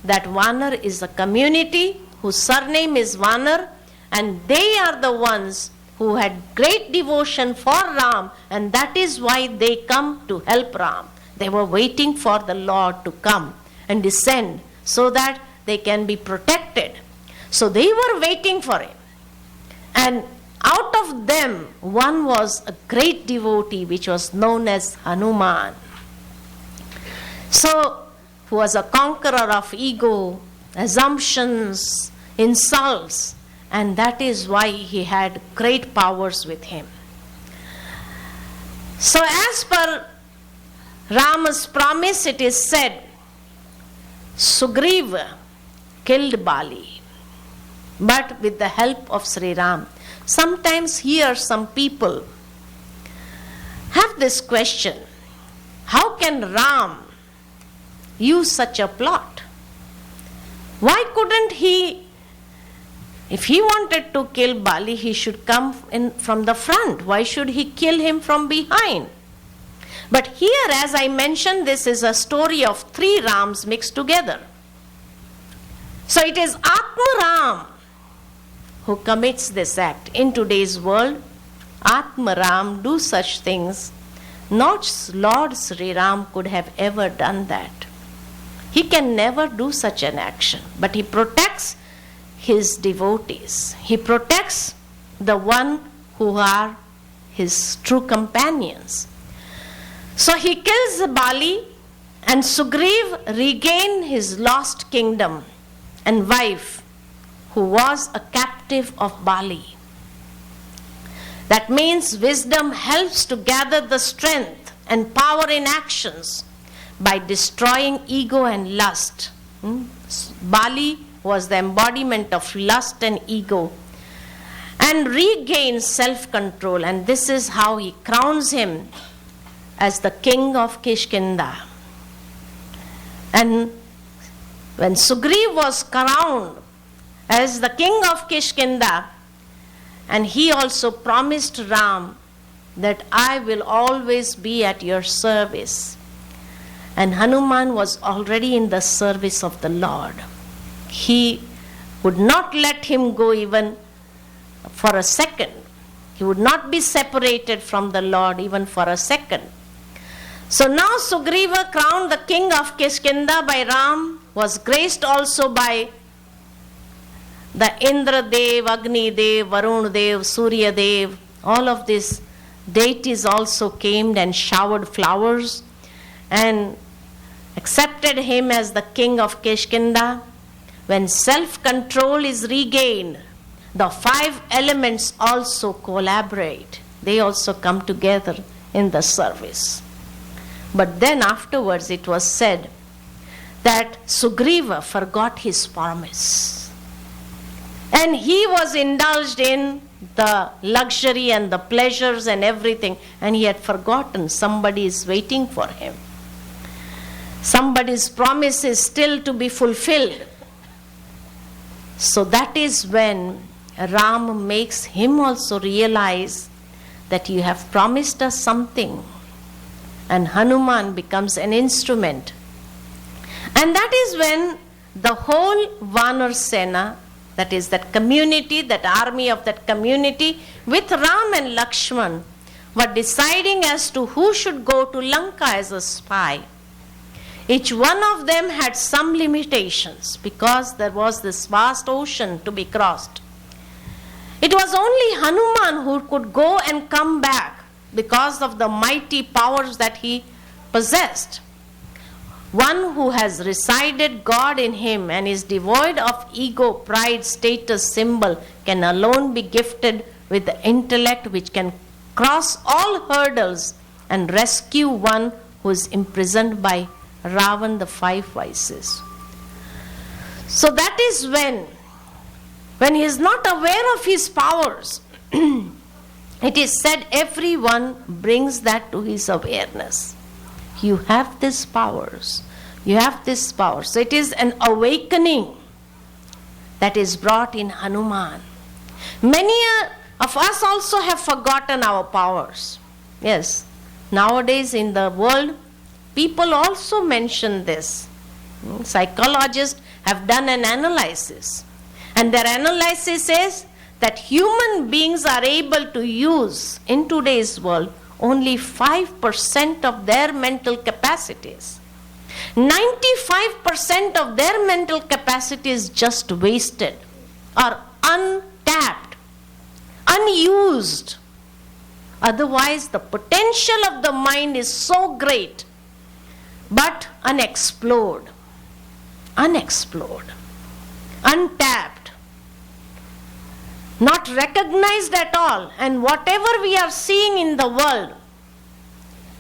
that Vanar is a community whose surname is Vanar, and they are the ones who had great devotion for Ram, and that is why they come to help Ram. They were waiting for the Lord to come and descend so that they can be protected. So they were waiting for him. And out of them, one was a great devotee which was known as Hanuman. So, who was a conqueror of ego, assumptions, insults, and that is why he had great powers with him. So as per Rama's promise, it is said, Sugriva killed Bali, but with the help of Sri Ram. Sometimes here some people have this question, how can Ram use such a plot? Why couldn't he, if he wanted to kill Bali, he should come in from the front. Why should he kill him from behind? But here, as I mentioned, this is a story of 3 Rams mixed together. So it is Atma Ram who commits this act. In today's world, Atma Ram do such things. Not Lord Sri Ram could have ever done that. He can never do such an action, but he protects his devotees. He protects the one who are his true companions. So he kills Bali, and Sugriv regained his lost kingdom and wife, who was a captive of Bali. That means wisdom helps to gather the strength and power in actions by destroying ego and lust. Bali was the embodiment of lust and ego, and regains self-control, and this is how he crowns him as the king of Kishkinda. And when Sugriv was crowned as the king of Kishkinda, and he also promised Ram that I will always be at your service. And Hanuman was already in the service of the Lord. He would not let him go even for a second. He would not be separated from the Lord even for a second. So now Sugriva, crowned the king of Kishkinda by Ram, was graced also by the Indra Dev, Agni Dev, Varun Dev, Surya Dev. All of these deities also came and showered flowers and accepted him as the king of Kishkinda. When self-control is regained, the 5 elements also collaborate. They also come together in the service. But then afterwards it was said that Sugriva forgot his promise. And he was indulged in the luxury and the pleasures and everything, and he had forgotten somebody is waiting for him. Somebody's promise is still to be fulfilled. So that is when Ram makes him also realize that you have promised us something. And Hanuman becomes an instrument. And that is when the whole Vanar Sena, that is that community, that army of that community, with Ram and Lakshman, were deciding as to who should go to Lanka as a spy. Each one of them had some limitations because there was this vast ocean to be crossed. It was only Hanuman who could go and come back because of the mighty powers that he possessed. One who has resided God in him and is devoid of ego, pride, status, symbol can alone be gifted with the intellect which can cross all hurdles and rescue one who is imprisoned by Ravan, the 5 vices. So that is when he is not aware of his powers, it is said everyone brings that to his awareness. You have these powers. You have this power. So it is an awakening that is brought in Hanuman. Many of us also have forgotten our powers. Yes, nowadays in the world, people also mention this. Psychologists have done an analysis. And their analysis says that human beings are able to use in today's world only 5% of their mental capacities. 95% of their mental capacity is just wasted or untapped, unused. Otherwise, the potential of the mind is so great, but unexplored, untapped, not recognized at all. And whatever we are seeing in the world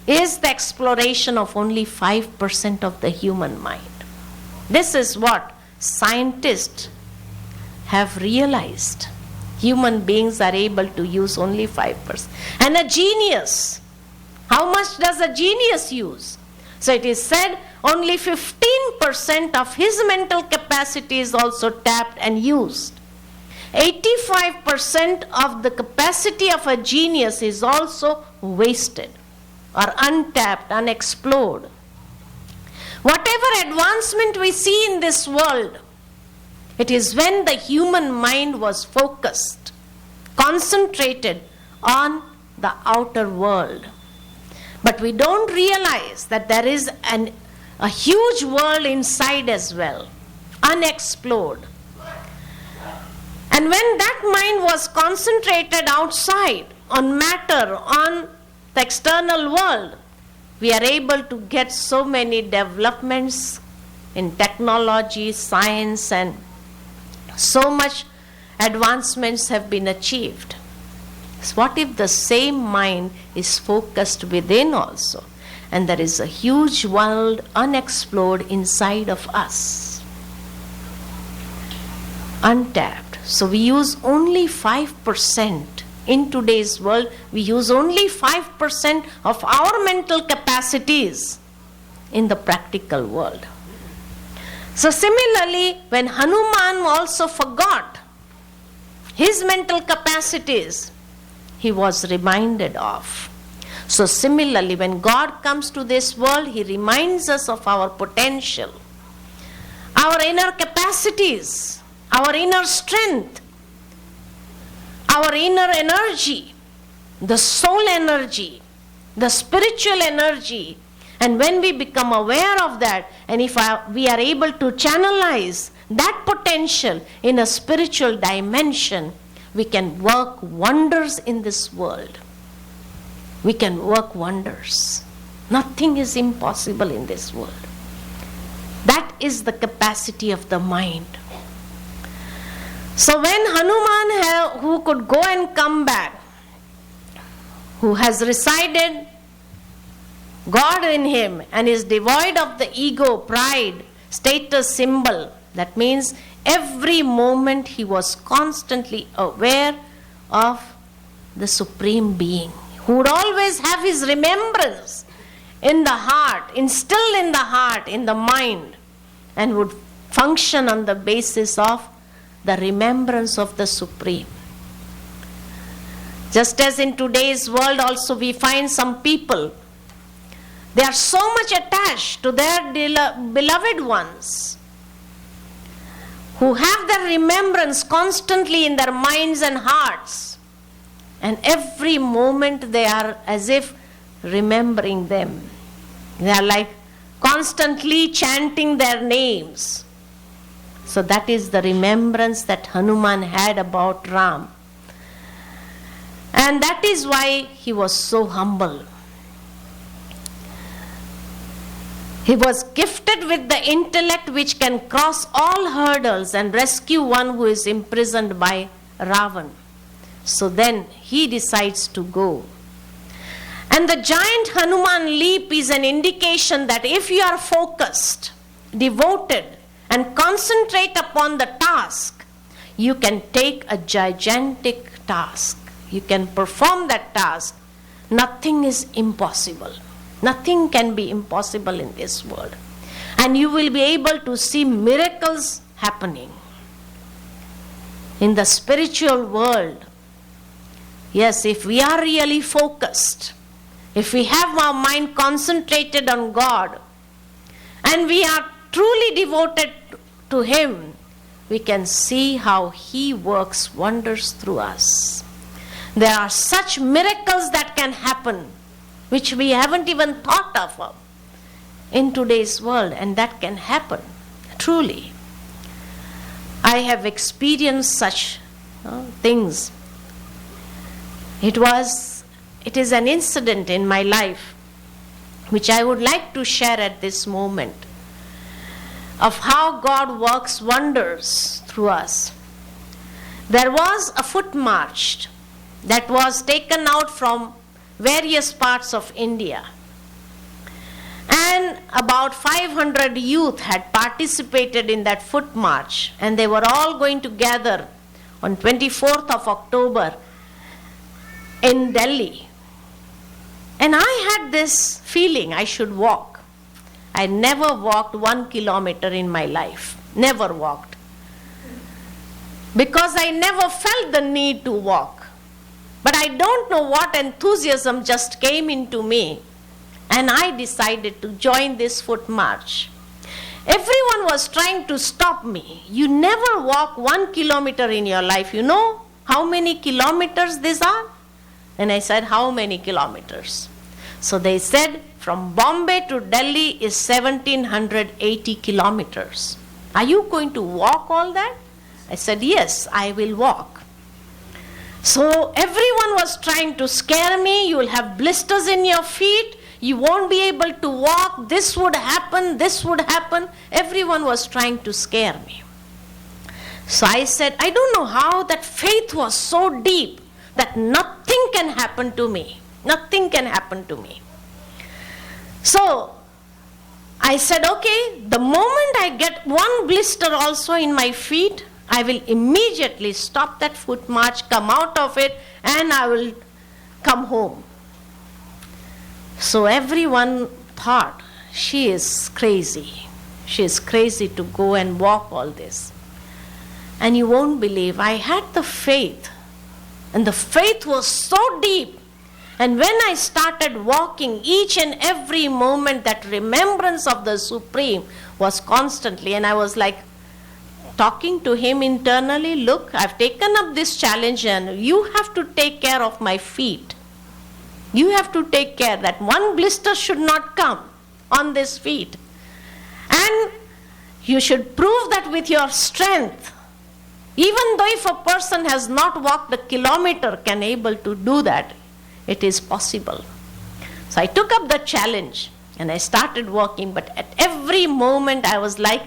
is the exploration of only 5% of the human mind. This is what scientists have realized. Human beings are able to use only 5%. And a genius, how much does a genius use? So it is said only 15% of his mental capacity is also tapped and used. 85% of the capacity of a genius is also wasted or untapped, unexplored. Whatever advancement we see in this world, it is when the human mind was focused, concentrated on the outer world. But we don't realize that there is a huge world inside as well, unexplored. And when that mind was concentrated outside, on matter, on the external world, we are able to get so many developments in technology, science, and so much advancements have been achieved. So what if the same mind is focused within also, and there is a huge world unexplored inside of us, untapped? So we use only 5%. In today's world, we use only 5% of our mental capacities in the practical world. So similarly, when Hanuman also forgot his mental capacities, he was reminded of. So similarly, when God comes to this world, He reminds us of our potential, our inner capacities, our inner strength, our inner energy, the soul energy, the spiritual energy. And when we become aware of that, and if we are able to channelize that potential in a spiritual dimension, we can work wonders in this world. We can work wonders. Nothing is impossible in this world. That is the capacity of the mind. So when Hanuman, who could go and come back, who has resided God in him and is devoid of the ego, pride, status symbol, that means every moment he was constantly aware of the Supreme Being, who would always have his remembrance in the heart, instilled in the heart, in the mind, and would function on the basis of the remembrance of the Supreme. Just as in today's world also we find some people, they are so much attached to their beloved ones, who have their remembrance constantly in their minds and hearts, and every moment they are as if remembering them. They are like constantly chanting their names. So that is the remembrance that Hanuman had about Ram. And that is why he was so humble. He was gifted with the intellect which can cross all hurdles and rescue one who is imprisoned by Ravan. So then he decides to go. And the giant Hanuman leap is an indication that if you are focused, devoted, and concentrate upon the task, you can take a gigantic task. You can perform that task. Nothing is impossible. Nothing can be impossible in this world. And you will be able to see miracles happening. In the spiritual world, yes, if we are really focused, if we have our mind concentrated on God, and we are truly devoted to Him, we can see how He works wonders through us. There are such miracles that can happen which we haven't even thought of in today's world, and that can happen, truly. I have experienced such things. It is an incident in my life which I would like to share at this moment, of how God works wonders through us. There was a foot march that was taken out from various parts of India. And about 500 youth had participated in that foot march, and they were all going to gather on 24th of October in Delhi. And I had this feeling I should walk. I never walked 1 kilometer in my life. Never walked. Because I never felt the need to walk. But I don't know what enthusiasm just came into me, and I decided to join this foot march. Everyone was trying to stop me. You never walk 1 kilometer in your life. You know how many kilometers these are? And I said, how many kilometers? So they said, from Bombay to Delhi is 1780 kilometers. Are you going to walk all that? I said, yes, I will walk. So everyone was trying to scare me. You will have blisters in your feet. You won't be able to walk. This would happen. This would happen. Everyone was trying to scare me. So I said, I don't know how that faith was so deep that nothing can happen to me. Nothing can happen to me. So I said, okay, the moment I get one blister also in my feet, I will immediately stop that foot march, come out of it, and I will come home. So everyone thought, she is crazy. She is crazy to go and walk all this. And you won't believe, I had the faith. And the faith was so deep. And when I started walking, each and every moment, that remembrance of the Supreme was constantly, and I was like talking to him internally, look, I've taken up this challenge and you have to take care of my feet. You have to take care that one blister should not come on this feet. And you should prove that with your strength. Even though if a person has not walked a kilometer can able to do that, it is possible. So I took up the challenge and I started walking, but at every moment I was like,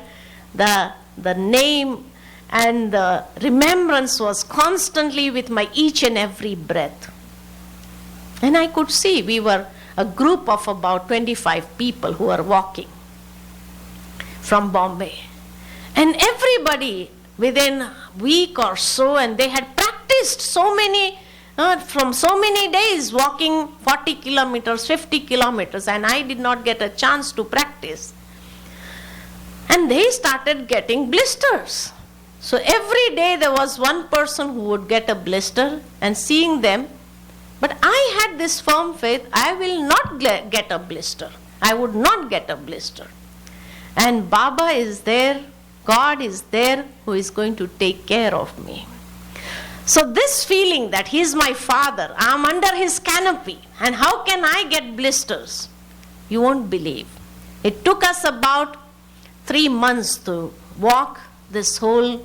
the name and the remembrance was constantly with my each and every breath. And I could see we were a group of about 25 people who were walking from Bombay. And everybody within a week or so, and they had practiced so many, from so many days, walking 40 kilometers, 50 kilometers, and I did not get a chance to practice. And they started getting blisters. So every day there was one person who would get a blister, and seeing them, but I had this firm faith, I will not get a blister. I would not get a blister. And Baba is there, God is there, who is going to take care of me. So this feeling that He is my Father, I am under His canopy, and how can I get blisters? You won't believe. It took us about 3 months to walk this whole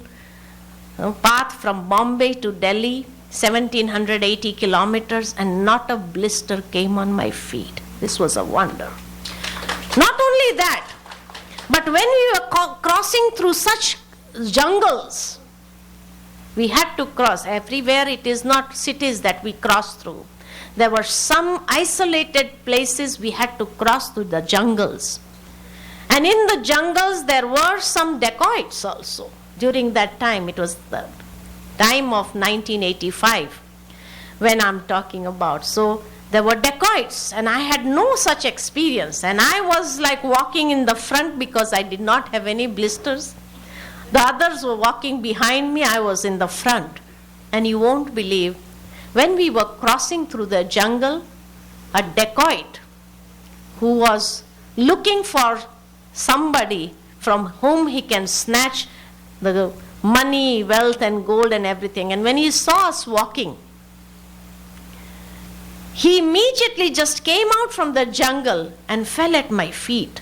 path from Bombay to Delhi, 1780 kilometers, and not a blister came on my feet. This was a wonder. Not only that, but when we were crossing through such jungles, we had to cross. Everywhere it is not cities that we cross through. There were some isolated places we had to cross through the jungles. And in the jungles there were some dacoits also. During that time, it was the time of 1985 when I'm talking about. So there were dacoits, and I had no such experience. And I was like walking in the front because I did not have any blisters. The others were walking behind me, I was in the front. And you won't believe, when we were crossing through the jungle, a dacoit who was looking for somebody from whom he can snatch the money, wealth and gold and everything. And when he saw us walking, he immediately just came out from the jungle and fell at my feet.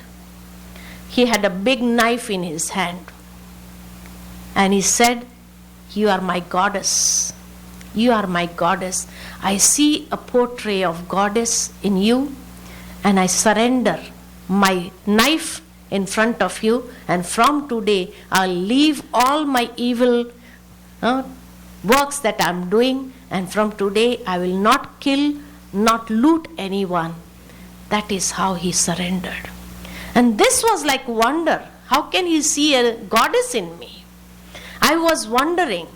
He had a big knife in his hand. And he said, "You are my goddess. You are my goddess. I see a portrait of goddess in you, and I surrender my knife in front of you, and from today I'll leave all my evil works that I'm doing, and from today I will not kill, not loot anyone." That is how he surrendered. And this was like wonder. How can he see a goddess in me? I was wondering,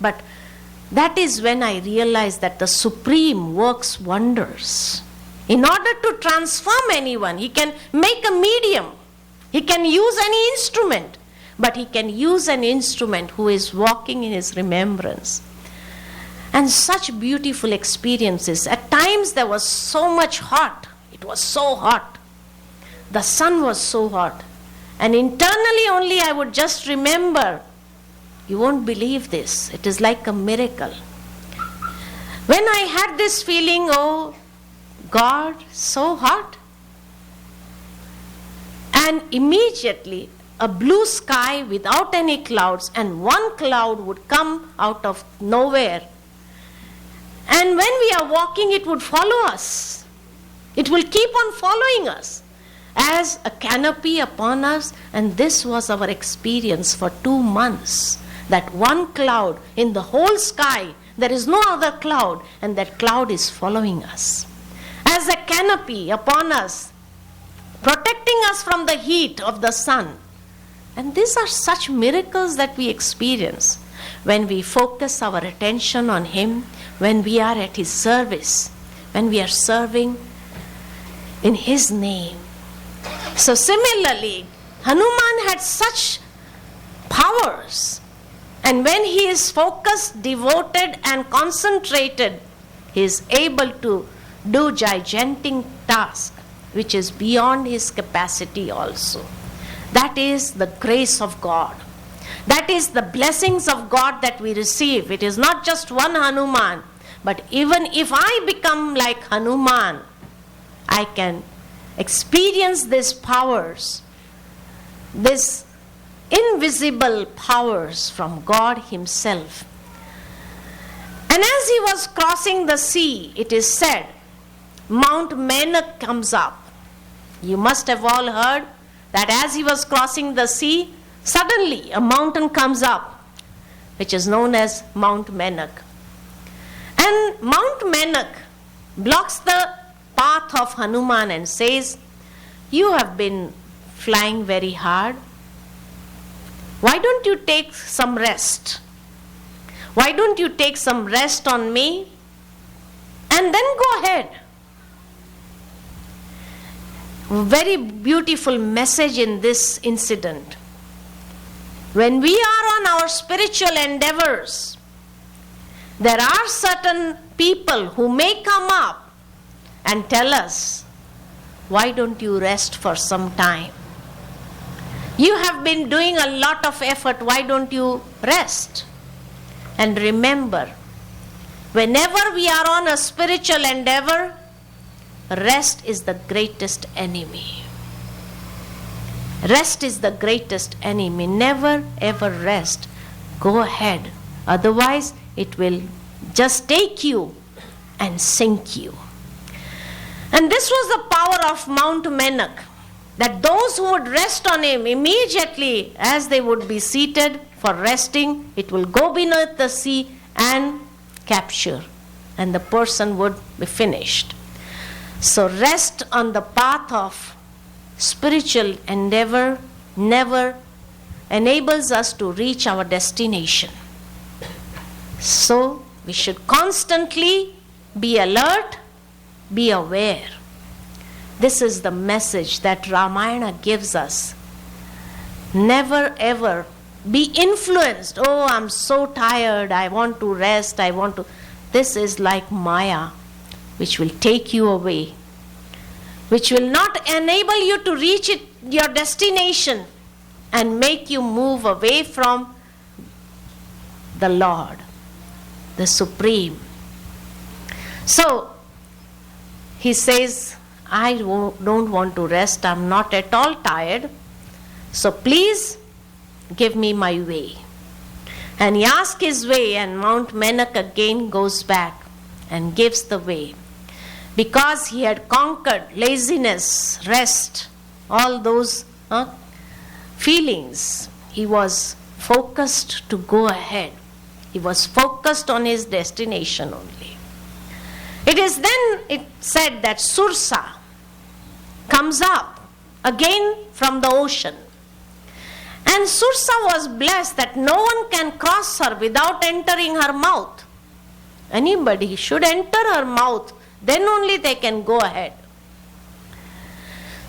but that is when I realized that the Supreme works wonders. In order to transform anyone, He can make a medium. He can use any instrument, but He can use an instrument who is walking in His remembrance. And such beautiful experiences. At times there was so much hot. It was so hot. The sun was so hot. And internally only I would just remember, you won't believe this, it is like a miracle. When I had this feeling, oh God, so hot. And immediately a blue sky without any clouds, and one cloud would come out of nowhere. And when we are walking, it would follow us. It will keep on following us as a canopy upon us. And this was our experience for 2 months. That one cloud in the whole sky, there is no other cloud, and that cloud is following us as a canopy upon us, protecting us from the heat of the sun. And these are such miracles that we experience when we focus our attention on Him, when we are at His service, when we are serving in His name. So similarly, Hanuman had such powers. And when he is focused, devoted and concentrated, he is able to do gigantic task which is beyond his capacity also. That is the grace of God. That is the blessings of God that we receive. It is not just one Hanuman, but even if I become like Hanuman, I can experience these powers, these invisible powers from God himself. And as he was crossing the sea, it is said, Mount Menak comes up. You must have all heard that as he was crossing the sea, suddenly a mountain comes up, which is known as Mount Menak. And Mount Menak blocks the path of Hanuman and says, you have been flying very hard. Why don't you take some rest? Why don't you take some rest on me and then go ahead? Very beautiful message in this incident. When we are on our spiritual endeavors, there are certain people who may come up and tell us, why don't you rest for some time? You have been doing a lot of effort, why don't you rest? And remember, whenever we are on a spiritual endeavor, rest is the greatest enemy. Rest is the greatest enemy. Never ever rest. Go ahead. Otherwise, it will just take you and sink you. And this was the power of Mount Menak, that those who would rest on him immediately as they would be seated for resting, it will go beneath the sea and capture, and the person would be finished. So rest on the path of spiritual endeavor never enables us to reach our destination. So we should constantly be alert, be aware. This is the message that Ramayana gives us. Never ever be influenced. Oh, I'm so tired, I want to rest, This is like Maya, which will take you away, which will not enable you to reach your destination and make you move away from the Lord, the Supreme. So, he says, I don't want to rest, I'm not at all tired, so please give me my way. And he asks his way, and Mount Menak again goes back and gives the way. Because he had conquered laziness, rest, all those feelings, he was focused to go ahead. He was focused on his destination only. It is then it said that Sursa comes up again from the ocean. And Sursa was blessed that no one can cross her without entering her mouth. Anybody should enter her mouth, then only they can go ahead.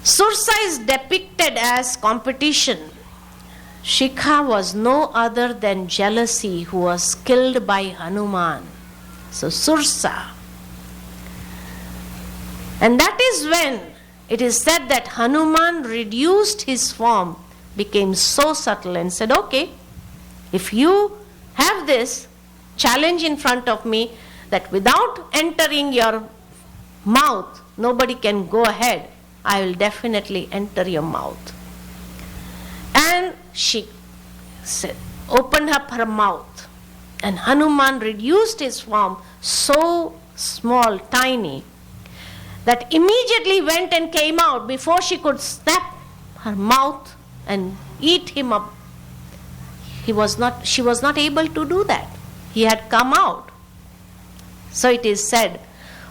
Sursa is depicted as competition. Shikha was no other than jealousy, who was killed by Hanuman. So Sursa. And that is when it is said that Hanuman reduced his form, became so subtle and said, okay, if you have this challenge in front of me that without entering your mouth, nobody can go ahead, I will definitely enter your mouth. And she opened up her mouth, and Hanuman reduced his form so small, tiny, that immediately went and came out before she could snap her mouth and eat him up. She was not able to do that. He had come out. So it is said,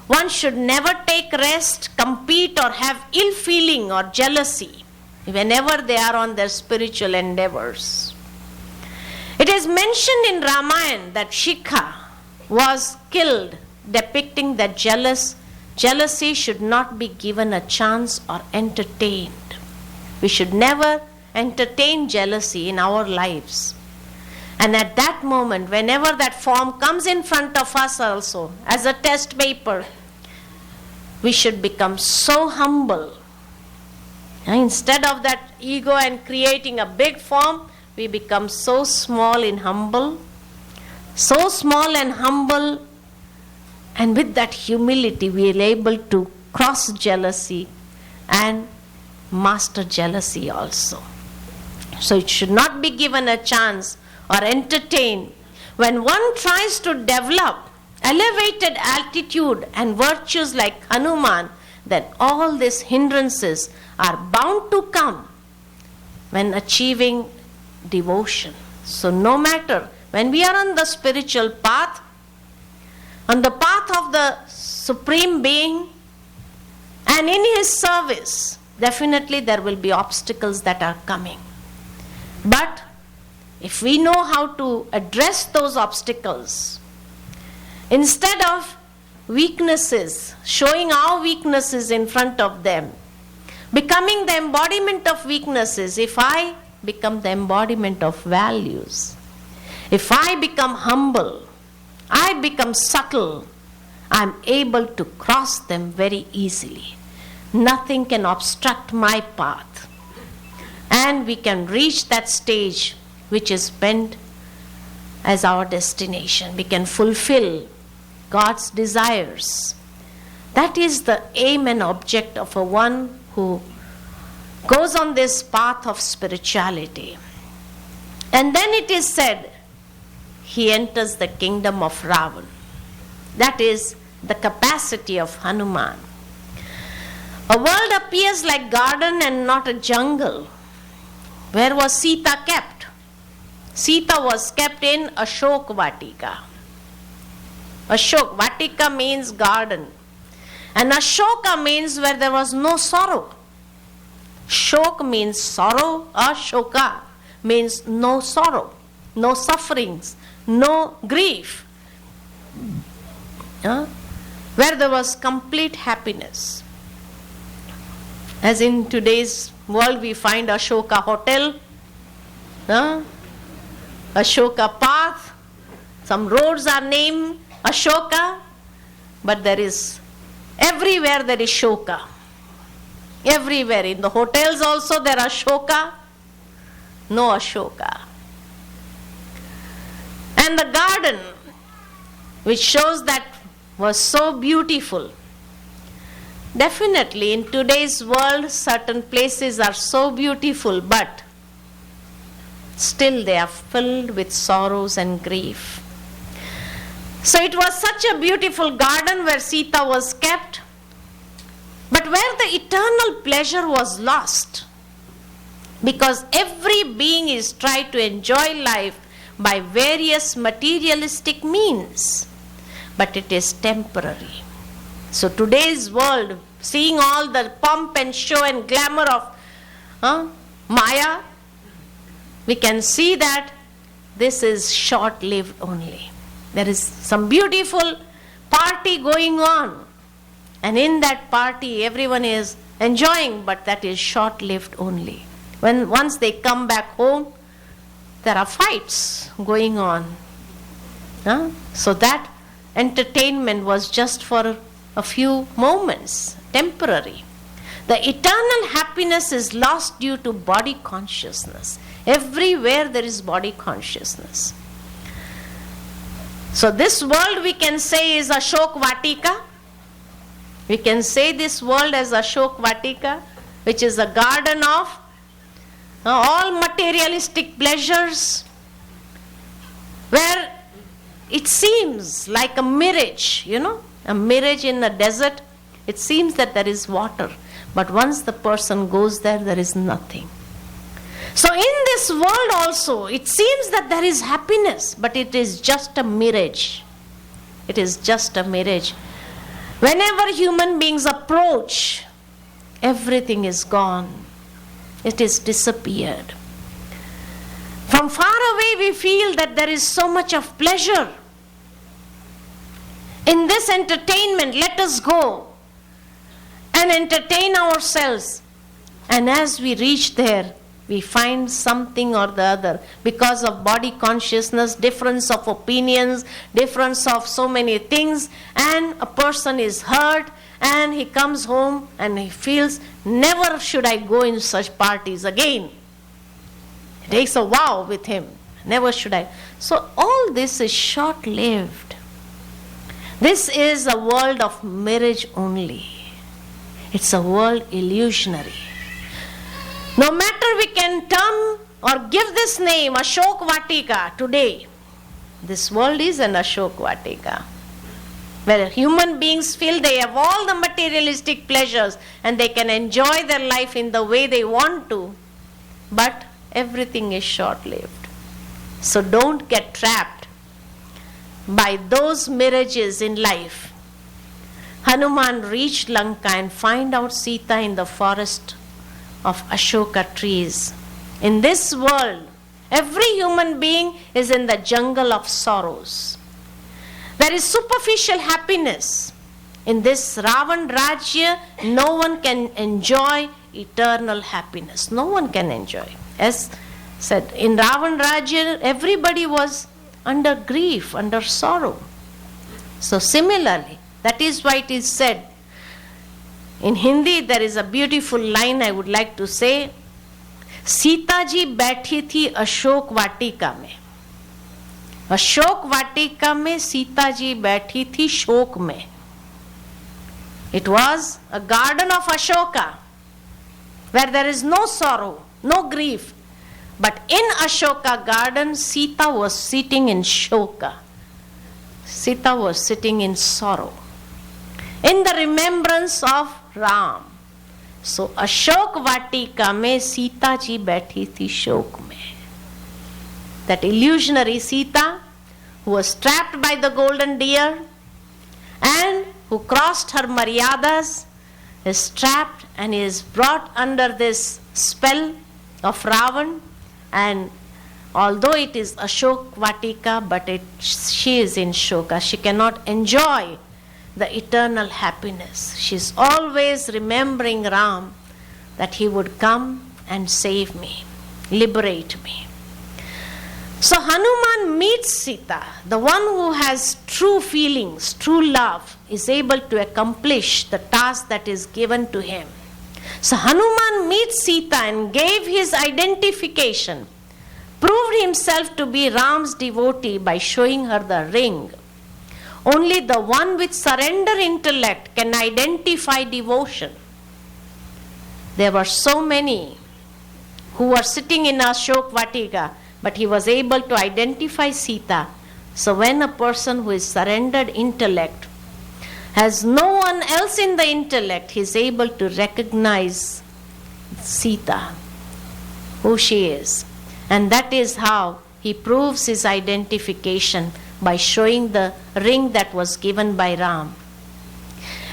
one should never take rest, compete, or have ill feeling or jealousy whenever they are on their spiritual endeavors. It is mentioned in Ramayana that Shikha was killed, depicting that jealousy should not be given a chance or entertained. We should never entertain jealousy in our lives. And at that moment, whenever that form comes in front of us also, as a test paper, we should become so humble. Instead of that ego and creating a big form, we become so small and humble. So small and humble, and with that humility we are able to cross jealousy and master jealousy also. So it should not be given a chance or entertained. When one tries to develop elevated altitude and virtues like Hanuman, then all these hindrances are bound to come when achieving devotion. So no matter when we are on the spiritual path, on the path of the Supreme Being, and in His service, definitely there will be obstacles that are coming. But if we know how to address those obstacles, instead of weaknesses, showing our weaknesses in front of them, becoming the embodiment of weaknesses, if I become the embodiment of values, if I become humble, I become subtle, I am able to cross them very easily. Nothing can obstruct my path. And we can reach that stage which is meant as our destination. We can fulfill God's desires. That is the aim and object of a one who goes on this path of spirituality. And then it is said, he enters the kingdom of Ravan. That is the capacity of Hanuman. A world appears like garden and not a jungle. Where was Sita kept? Sita was kept in Ashok Vatika. Ashok Vatika means garden. And Ashoka means where there was no sorrow. Shok means sorrow. Ashoka means no sorrow, no sufferings, no grief. Where there was complete happiness. As in today's world we find Ashoka Hotel, Ashoka Path, some roads are named Ashoka, but there is, everywhere there is Shoka. Everywhere, in the hotels also there are Shoka, no Ashoka. And the garden, which shows that was so beautiful. Definitely in today's world certain places are so beautiful, but still they are filled with sorrows and grief. So it was such a beautiful garden where Sita was kept, but where the eternal pleasure was lost. Because every being is trying to enjoy life by various materialistic means, but it is temporary. So today's world, seeing all the pomp and show and glamour of Maya, we can see that this is short-lived only. There is some beautiful party going on, and in that party everyone is enjoying, but that is short-lived only. When once they come back home, there are fights going on. So that entertainment was just for a few moments, temporary. The eternal happiness is lost due to body consciousness. Everywhere there is body consciousness. So this world we can say is Ashok Vatika. We can say this world as Ashok Vatika, which is a garden of all materialistic pleasures, where it seems like a mirage, a mirage in the desert. It seems that there is water, but once the person goes there, there is nothing. So in this world also, it seems that there is happiness, but it is just a mirage. It is just a mirage. Whenever human beings approach, everything is gone. It is disappeared. From far away we feel that there is so much of pleasure. In this entertainment, let us go and entertain ourselves. And as we reach there, we find something or the other. Because of body consciousness, difference of opinions, difference of so many things, and a person is hurt, and he comes home and he feels, never should I go in such parties again. He takes a vow with him, never should I. So all this is short-lived. This is a world of mirage only. It's a world illusionary. No matter we can turn or give this name Ashok Vatika today, this world is an Ashok Vatika, where human beings feel they have all the materialistic pleasures and they can enjoy their life in the way they want to, but everything is short-lived. So don't get trapped by those mirages in life. Hanuman reached Lanka and find out Sita in the forest of Ashoka trees. In this world, every human being is in the jungle of sorrows. There is superficial happiness. In this Ravan Rajya, no one can enjoy eternal happiness. No one can enjoy. As said, in Ravan Rajya, everybody was under grief, under sorrow. So similarly, that is why it is said, in Hindi there is a beautiful line I would like to say, Sita ji बैठी थी अशोक वाटिका में, अशोक वाटिका में सीता जी बैठी थी शोक में. It was a garden of Ashoka where there is no sorrow, no grief. But in Ashoka garden, Sita was sitting in shoka. Sita was sitting in sorrow, in the remembrance of Ram. So Ashok Vatika mein Sita ji बैठी थी शोक में. That illusionary Sita, who was trapped by the golden deer and who crossed her maryadas, is trapped and is brought under this spell of Ravan. And although it is Ashok Vatika, but she is in shoka. She cannot enjoy the eternal happiness. She is always remembering Ram, that he would come and save me, liberate me. So Hanuman meets Sita. The one who has true feelings, true love, is able to accomplish the task that is given to him. So Hanuman meets Sita and gave his identification, proved himself to be Ram's devotee by showing her the ring. Only the one with surrender intellect can identify devotion. There were so many who were sitting in Ashok Vatika, but he was able to identify Sita. So when a person who is surrendered intellect has no one else in the intellect, he is able to recognize Sita, who she is. And that is how he proves his identification, by showing the ring that was given by Ram.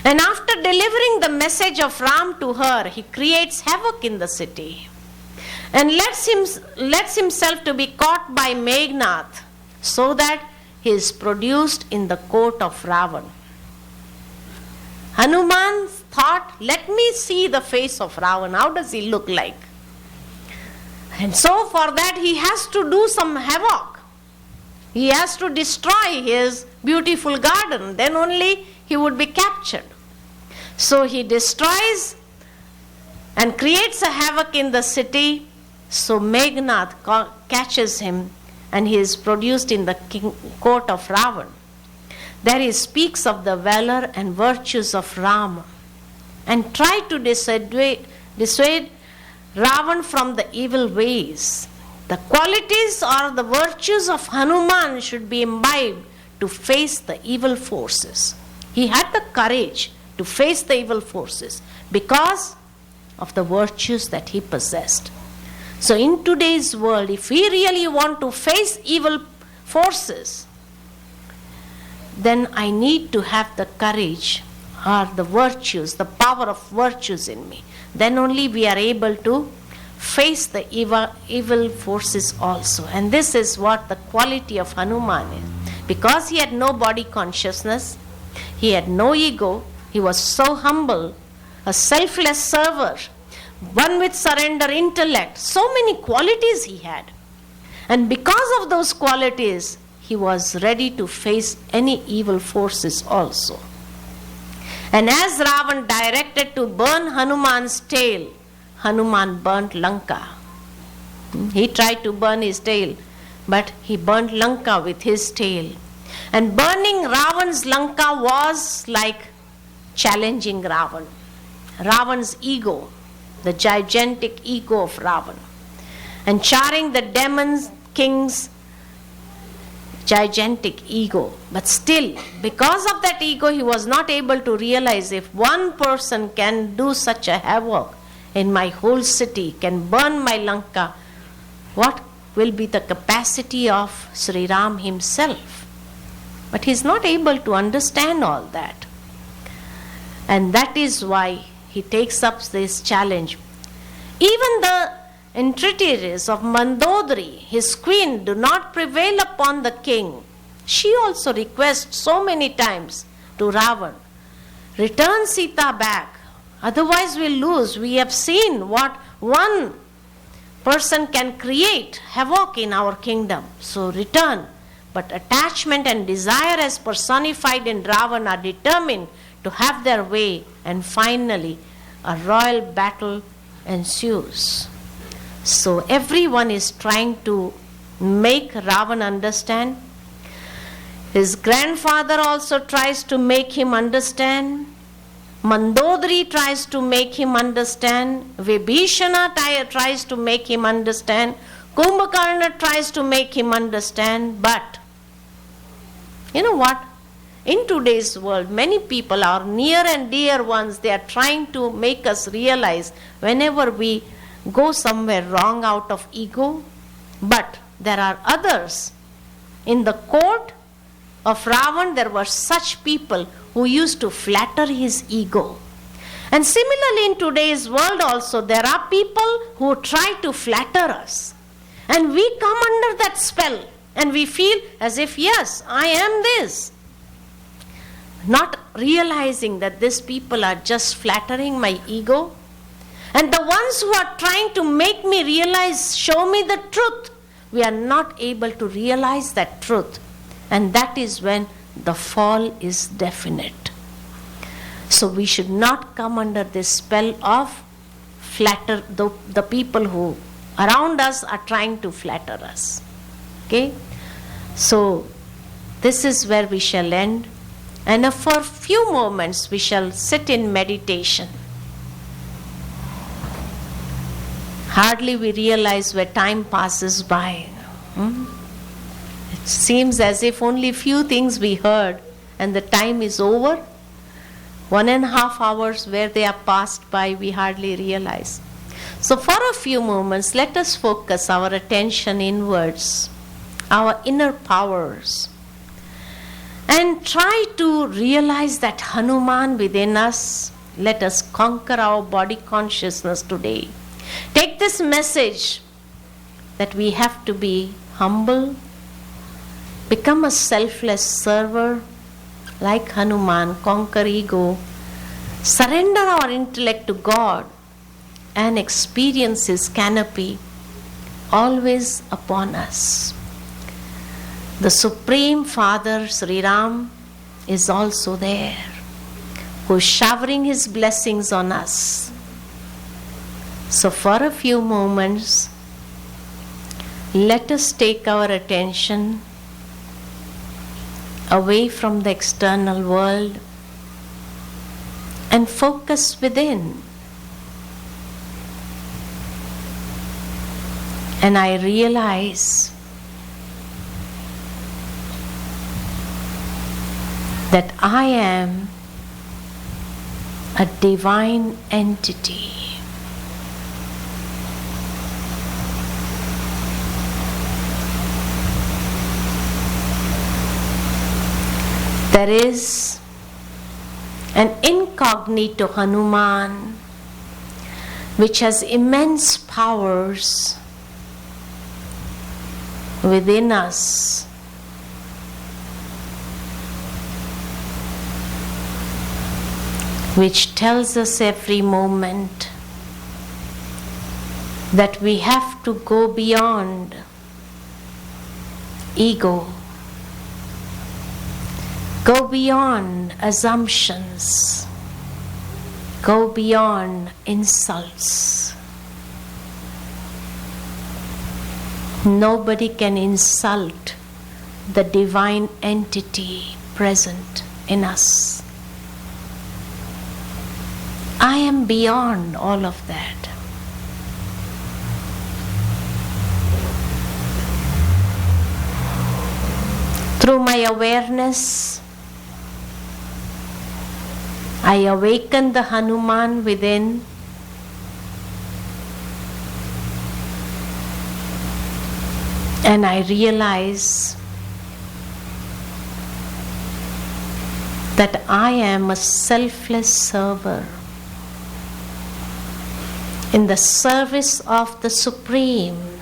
And after delivering the message of Ram to her, he creates havoc in the city and lets himself to be caught by Meghnath, so that he is produced in the court of Ravan. Hanuman thought, let me see the face of Ravan. How does he look like? And so for that he has to do some havoc. He has to destroy his beautiful garden. Then only he would be captured. So he destroys and creates a havoc in the city. So Meghnath catches him and he is produced in the court of Ravan. There he speaks of the valor and virtues of Rama and try to dissuade Ravan from the evil ways. The qualities or the virtues of Hanuman should be imbibed to face the evil forces. He had the courage to face the evil forces because of the virtues that he possessed. So in today's world, if we really want to face evil forces, then I need to have the courage or the virtues, the power of virtues in me. Then only we are able to face the evil forces also. And this is what the quality of Hanuman is. Because he had no body consciousness, he had no ego, he was so humble, a selfless server, one with surrender intellect. So many qualities he had. And because of those qualities, he was ready to face any evil forces also. And as Ravan directed to burn Hanuman's tail, Hanuman burnt Lanka. He tried to burn his tail, but he burnt Lanka with his tail. And burning Ravan's Lanka was like challenging Ravan. Ravan's ego, the gigantic ego of Ravan. And charring the demon king's gigantic ego. But still, because of that ego, he was not able to realize if one person can do such a havoc in my whole city, can burn my Lanka, what will be the capacity of Sri Ram himself? But he is not able to understand all that. And that is why he takes up this challenge. Even the entreaties of Mandodari, his queen, do not prevail upon the king. She also requests so many times to Ravan, return Sita back, otherwise we'll lose. We have seen what one person can create havoc in our kingdom. So return. But attachment and desire as personified in Ravan are determined to have their way, and finally a royal battle ensues. So everyone is trying to make Ravan understand. His grandfather also tries to make him understand. Mandodari tries to make him understand. Vibhishana tries to make him understand. Kumbhakarna tries to make him understand. But you know what? In today's world, many people, our near and dear ones, they are trying to make us realize whenever we go somewhere wrong out of ego. But there are others. In the court of Ravan, there were such people who used to flatter his ego. And similarly in today's world also, there are people who try to flatter us. And we come under that spell and we feel as if, yes, I am this. Not realizing that these people are just flattering my ego. And the ones who are trying to make me realize, show me the truth, we are not able to realize that truth. And that is when the fall is definite. So we should not come under this spell of flatter, the people who around us are trying to flatter us. Okay? So this is where we shall end. And for a few moments we shall sit in meditation. Hardly we realize where time passes by. It seems as if only few things we heard and the time is over. 1.5 hours where they are passed by, we hardly realize. So for a few moments, let us focus our attention inwards, our inner powers, and try to realize that Hanuman within us. Let us conquer our body consciousness today. Take this message that we have to be humble, become a selfless server like Hanuman, conquer ego, surrender our intellect to God, and experience His canopy always upon us. The Supreme Father Sri Ram is also there, who is showering His blessings on us. So for a few moments, let us take our attention away from the external world and focus within. And I realize that I am a divine entity. There is an incognito Hanuman which has immense powers within us, which tells us every moment that we have to go beyond ego, go beyond assumptions, go beyond insults. Nobody can insult the divine entity present in us. I am beyond all of that. Through my awareness, I awaken the Hanuman within. And I realize that I am a selfless server in the service of the Supreme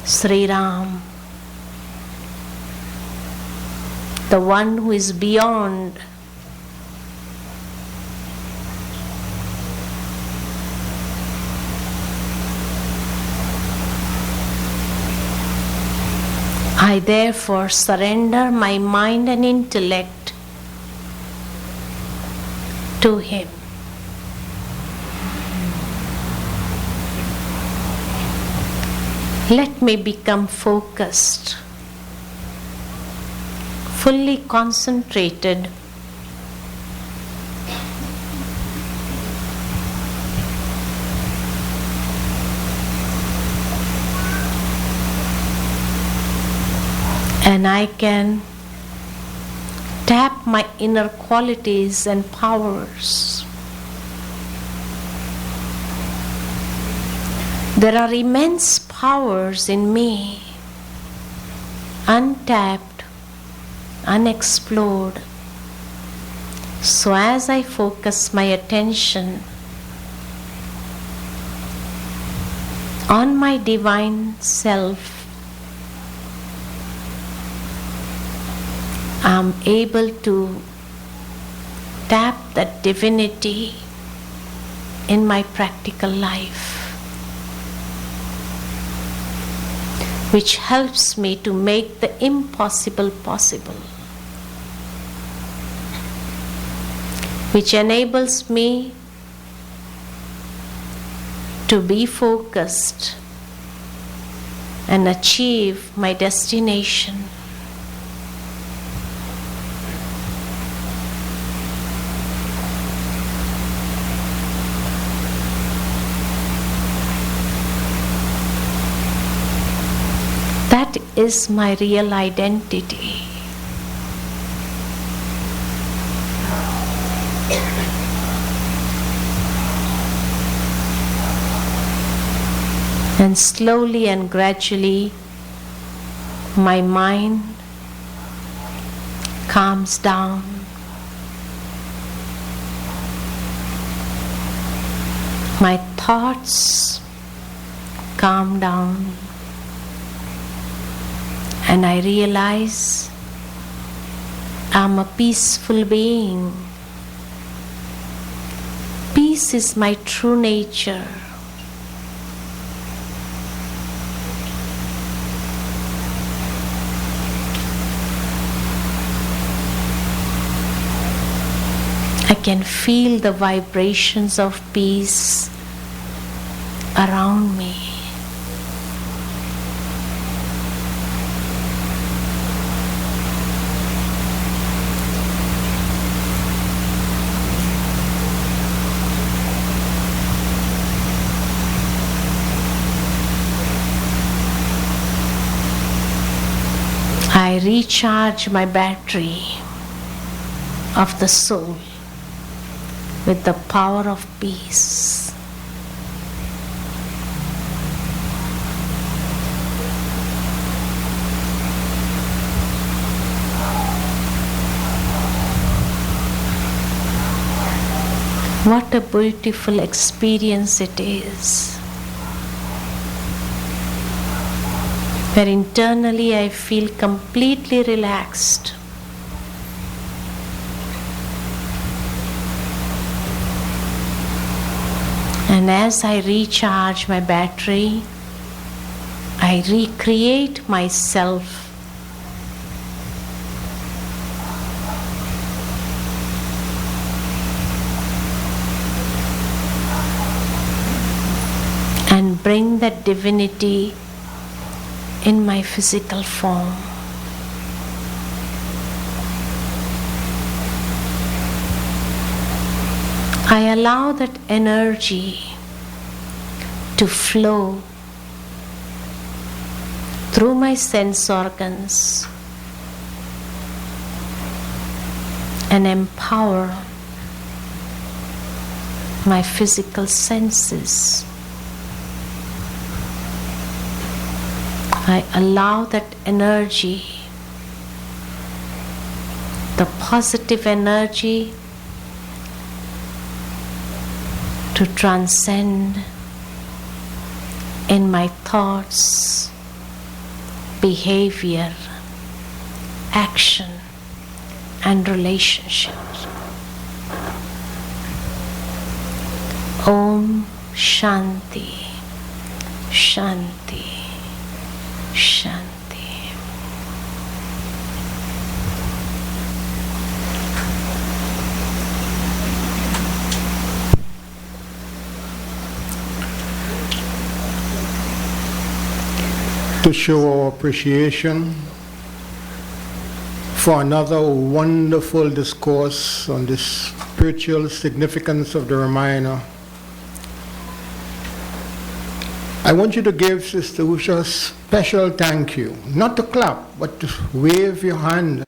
Sri Ram, the one who is beyond I therefore surrender my mind and intellect to Him. Let me become focused, fully concentrated and I can tap my inner qualities and powers. There are immense powers in me, untapped, unexplored. So as I focus my attention on my divine self, I'm able to tap that divinity in my practical life, which helps me to make the impossible possible, which enables me to be focused and achieve my destination. That is my real identity. And slowly and gradually, my mind calms down. My thoughts calm down. And I realize I'm a peaceful being. Peace is my true nature. I can feel the vibrations of peace around me. I recharge my battery of the soul with the power of peace. What a beautiful experience it is, where internally I feel completely relaxed. And as I recharge my battery, I recreate myself and bring that divinity in my physical form. I allow that energy to flow through my sense organs and empower my physical senses. I allow that energy, the positive energy, to transcend in my thoughts, behavior, action, and relationships. Om Shanti, Shanti, Shanti. To show our appreciation for another wonderful discourse on the spiritual significance of the Ramayana, I want you to give Sister Usha a special thank you. Not to clap, but to wave your hand